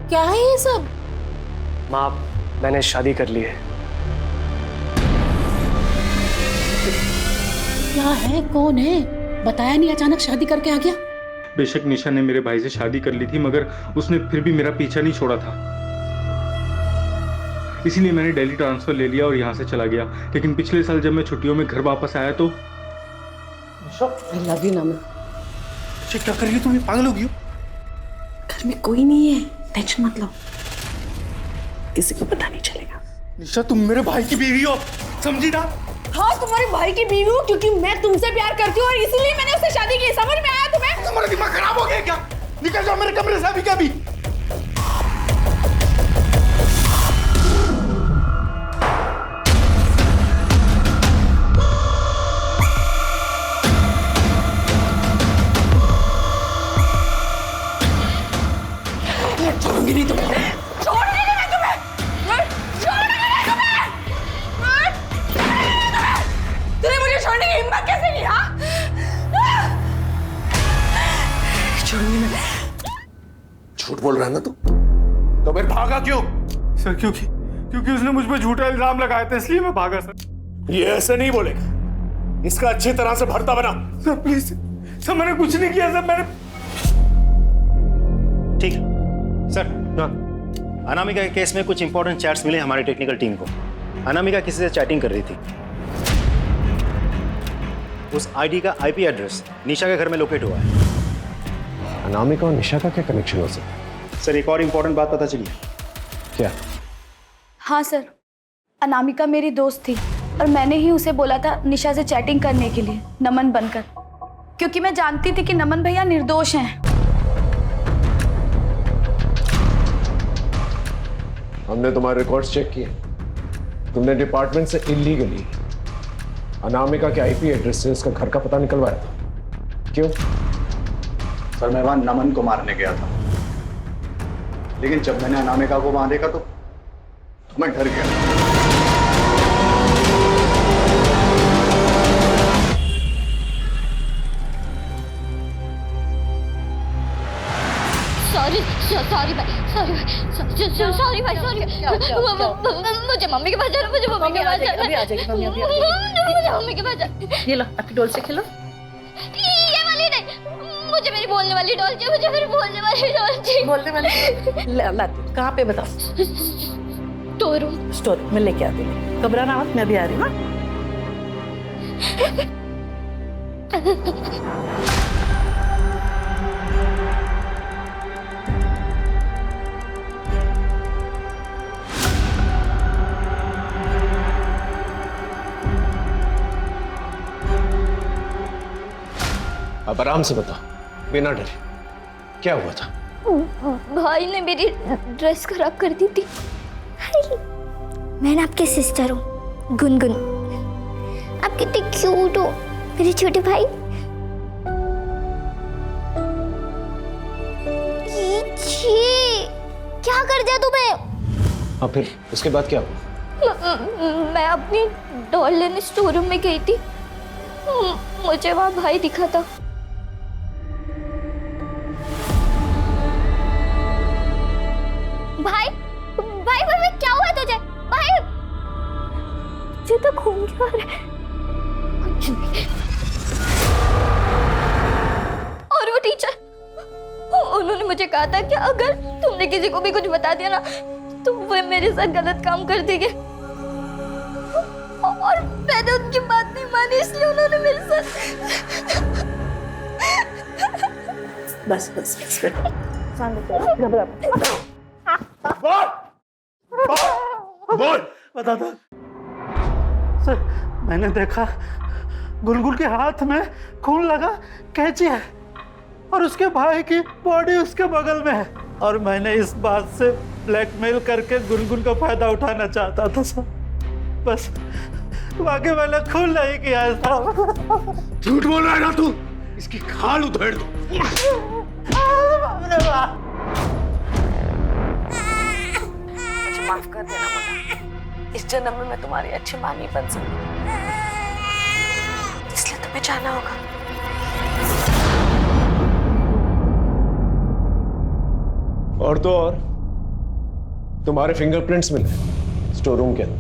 क्या है ये सब? माँ, मैंने शादी कर ली है। क्या है, कौन है? बताया नहीं, अचानक शादी करके आ गया। बेशक निशा ने मेरे भाई से शादी कर ली थी, मगर उसने फिर भी मेरा पीछा नहीं छोड़ा था। इसीलिए मैंने दिल्ली ट्रांसफर ले लिया और यहाँ से चला गया। लेकिन पिछले साल जब मैं छुट्टियों में घर वापस आया तो आई लव यू नमन। क्या कर रही हो तुम? पागल हो गई हो? घर में कोई नहीं है, टेंशन मत लो, किसी को पता नहीं चलेगा। निशा तुम मेरे भाई की बीवी हो, समझी ना? हाँ, तुम्हारे भाई की बीवी हूँ क्योंकि मैं तुमसे प्यार करती हूँ और इसीलिए मैंने उससे शादी की। समझ में आया तुम्हें? तुम्हारा दिमाग खराब हो गया क्या? निकल जाओ मेरे कमरे से अभी का भी। छोड़ूंगी नहीं तुम्हें। छोड़ने देना तुम्हें। छोड़ने देना तुम्हें। तूने मुझे छोड़ने की हिम्मत कैसे की? हाँ, छोड़ूंगी मैं। झूठ बोल रहा है ना तू? तो फिर भागा क्यों? सर क्योंकि उसने मुझ पर झूठा इल्जाम लगाया था, इसलिए मैं भागा सर। ये ऐसे नहीं बोलेगा, इसका अच्छी तरह से भरता बना। सर प्लीज सर, मैंने कुछ नहीं किया सर। मैंने ठीक है सर। अनामिका के केस में कुछ इंपॉर्टेंट चैट्स मिले हमारी टेक्निकल टीम को। अनामिका किसी से चैटिंग कर रही थी। उस आईडी का आईपी एड्रेस निशा के घर में लोकेट हुआ है। अनामिका और निशा का क्या कनेक्शन हो सकता है? सर एक और इंपॉर्टेंट बात पता चली। क्या? हाँ सर, अनामिका मेरी दोस्त थी और मैंने ही उसे बोला था निशा से चैटिंग करने के लिए, नमन बनकर, क्योंकि मैं जानती थी कि नमन भैया निर्दोष हैं। हमने तुम्हारे रिकॉर्ड्स चेक किए, तुमने डिपार्टमेंट से इलीगली अनामिका के आईपी एड्रेस से उसका घर का पता निकलवाया था। क्यों? सर मैं वहां नमन को मारने गया था, लेकिन जब मैंने अनामिका को वहां देखा तो मैं डर गया। सॉरी भाई, सॉरी भाई, मुझे मम्मी के पास जाना, मुझे मम्मी के पास जाना। अभी आ जाएगी मम्मी, अभी मुझे मम्मी के पास जाना। ये लो आपकी डॉल से खेलो। ये वाली नहीं, मुझे मेरी बोलने वाली डॉल चाहिए, मुझे मेरी बोलने वाली डॉल चाहिए। बोलने वाली लाती कहाँ पे बताओ? स्टोर रूम में लेके आती हूँ, घबराना मत, मैं भी आ रही हूँ। अब आराम से बता, बिना डरे, क्या हुआ था? भाई ने मेरी ड्रेस खराब कर दी थी। मैं ना आपके सिस्टर हूँ, गुनगुन। आप कितने क्यूट हो मेरे छोटे भाई। क्या कर दिया तूने? हाँ फिर उसके बाद क्या हुआ? मैं अपनी डॉल लेने स्टोर रूम में गई थी, मुझे वहां भाई दिखा था। भाई भाई भाई क्या हुआ तुझे? भाई तुझे तो खून क्यों आ रहा है? और वो टीचर, उन्होंने मुझे कहा था कि अगर तुमने किसी को भी कुछ बता दिया ना तो वो मेरे साथ गलत काम कर देंगे और मैंने उनकी बात नहीं मानी, इसलिए उन्होंने मेरे साथ। बस बस बस घबरा बोल बता दो सर। मैंने देखा गुलगुल के हाथ में खून लगा कैंची है और उसके भाई की बॉडी उसके बगल में है, और मैंने इस बात से ब्लैकमेल करके गुलगुल का फायदा उठाना चाहता था सर। बस बाकी मैंने खून नहीं किया है साहब। झूठ बोल रहा है ना तू, इसकी खाल उधेड़ दो। मुझे माफ कर देना मुन्ना, इस जन्म में मैं तुम्हारी अच्छी माँ नहीं बन सकती, इसलिए तुम्हें जाना होगा। और तो और तुम्हारे फिंगरप्रिंट्स मिले स्टोर रूम के अंदर,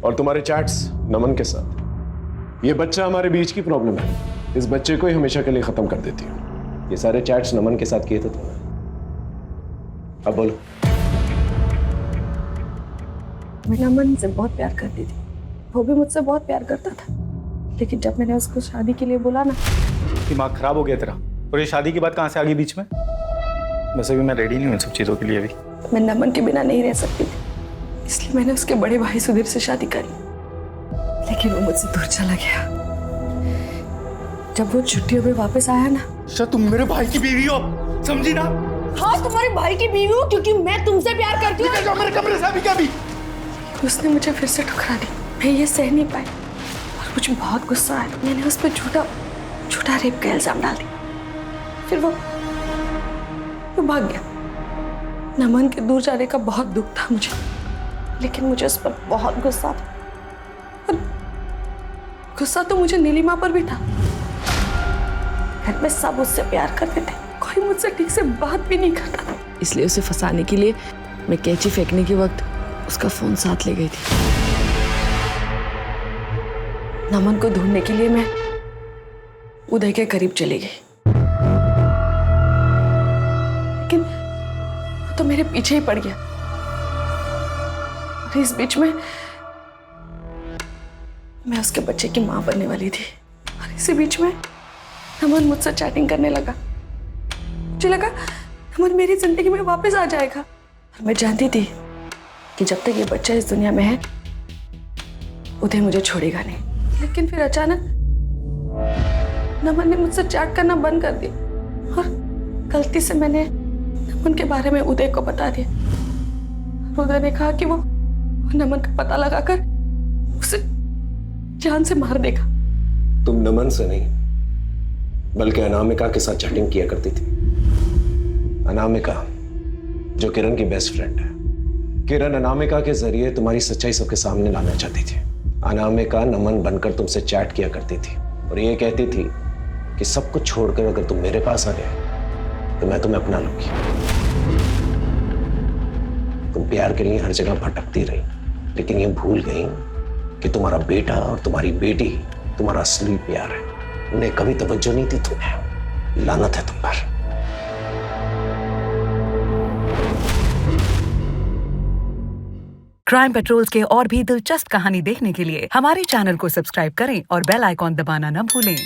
और तुम्हारे चैट्स नमन के साथ। ये बच्चा हमारे बीच की प्रॉब्लम है, इस बच्चे को ही हमेशा के लिए खत्म कर देती हूँ। ये सारे चैट्स नमन के साथ किए थे तुमने। अब बोलो। मैं नमन से बहुत प्यार करती थी, वो भी मुझसे बहुत प्यार करता था, लेकिन जब मैंने उसको शादी के लिए बोला ना। दिमाग खराब हो गया तेरा, और ये शादी की बात कहाँ से आ गई बीच में? वैसे भी मैं रेडी नहीं हूँ इन सब चीज़ों के लिए अभी। मैं नमन के बिना नहीं रह सकती थी, इसलिए मैंने उसके बड़े भाई सुधीर से शादी करी, लेकिन वो मुझसे दूर चला गया। जब वो छुट्टियों में वापस आया ना। अच्छा तुम मेरे भाई की बीवी हो, समझी ना? हाँ, तुम्हारे भाई की बीवी हूँ क्योंकि मैं तुमसे प्यार करती हूँ। मेरे कमरे से अभी क्या भी? उसने मुझे फिर से ठुकरा दी, मैं ये सह नहीं पाई और मुझे बहुत गुस्सा आया। मैंने उस पर झूठा रेप का इल्जाम डाल दिया, फिर वो भाग गया। नमन के दूर जाने का बहुत दुख था मुझे, लेकिन मुझे उस पर बहुत गुस्सा था, और गुस्सा तो मुझे नीलिमा पर भी था। घर में सब उससे प्यार करते थे, कोई मुझसे ठीक से बात भी नहीं करता था, इसलिए उसे फंसाने के लिए मैं कैंची फेंकने के वक्त उसका फोन साथ ले गई थी। नमन को ढूंढने के लिए मैं उदय के करीब चली गई, लेकिन वो तो मेरे पीछे ही पड़ गया। और इस बीच में मैं उसके बच्चे की मां बनने वाली थी, और इसी बीच में नमन मुझसे चैटिंग करने लगा। मुझे लगा नमन मेरी जिंदगी में वापस आ जाएगा, और मैं जानती थी कि जब तक ये बच्चा इस दुनिया में है उदय मुझे छोड़ेगा नहीं। लेकिन फिर अचानक नमन ने मुझसे चैट करना बंद कर दिया, और गलती से मैंने नमन के बारे में उदय को बता दिया। उदय ने कहा कि वो नमन का पता लगाकर उसे जान से मार देगा। तुम नमन से नहीं बल्कि अनामिका के साथ चैटिंग किया करती थी। अनामिका जो किरण की बेस्ट फ्रेंड है। किरण अनामिका के जरिए तुम्हारी सच्चाई सबके सामने लाना चाहती थी। अनामिका नमन बनकर तुमसे चैट किया करती थी और ये कहती थी कि सब कुछ छोड़कर अगर तुम मेरे पास आ गए तो मैं तुम्हें अपना लूंगी। तुम प्यार के लिए हर जगह भटकती रही, लेकिन ये भूल गई कि तुम्हारा बेटा और तुम्हारी बेटी तुम्हारा असली प्यार है। उन्हें कभी तवज्जो नहीं दी तुम्हें। लानत है तुम पर। क्राइम पेट्रोल्स के और भी दिलचस्प कहानी देखने के लिए हमारे चैनल को सब्सक्राइब करें और बेल आइकॉन दबाना न भूलें।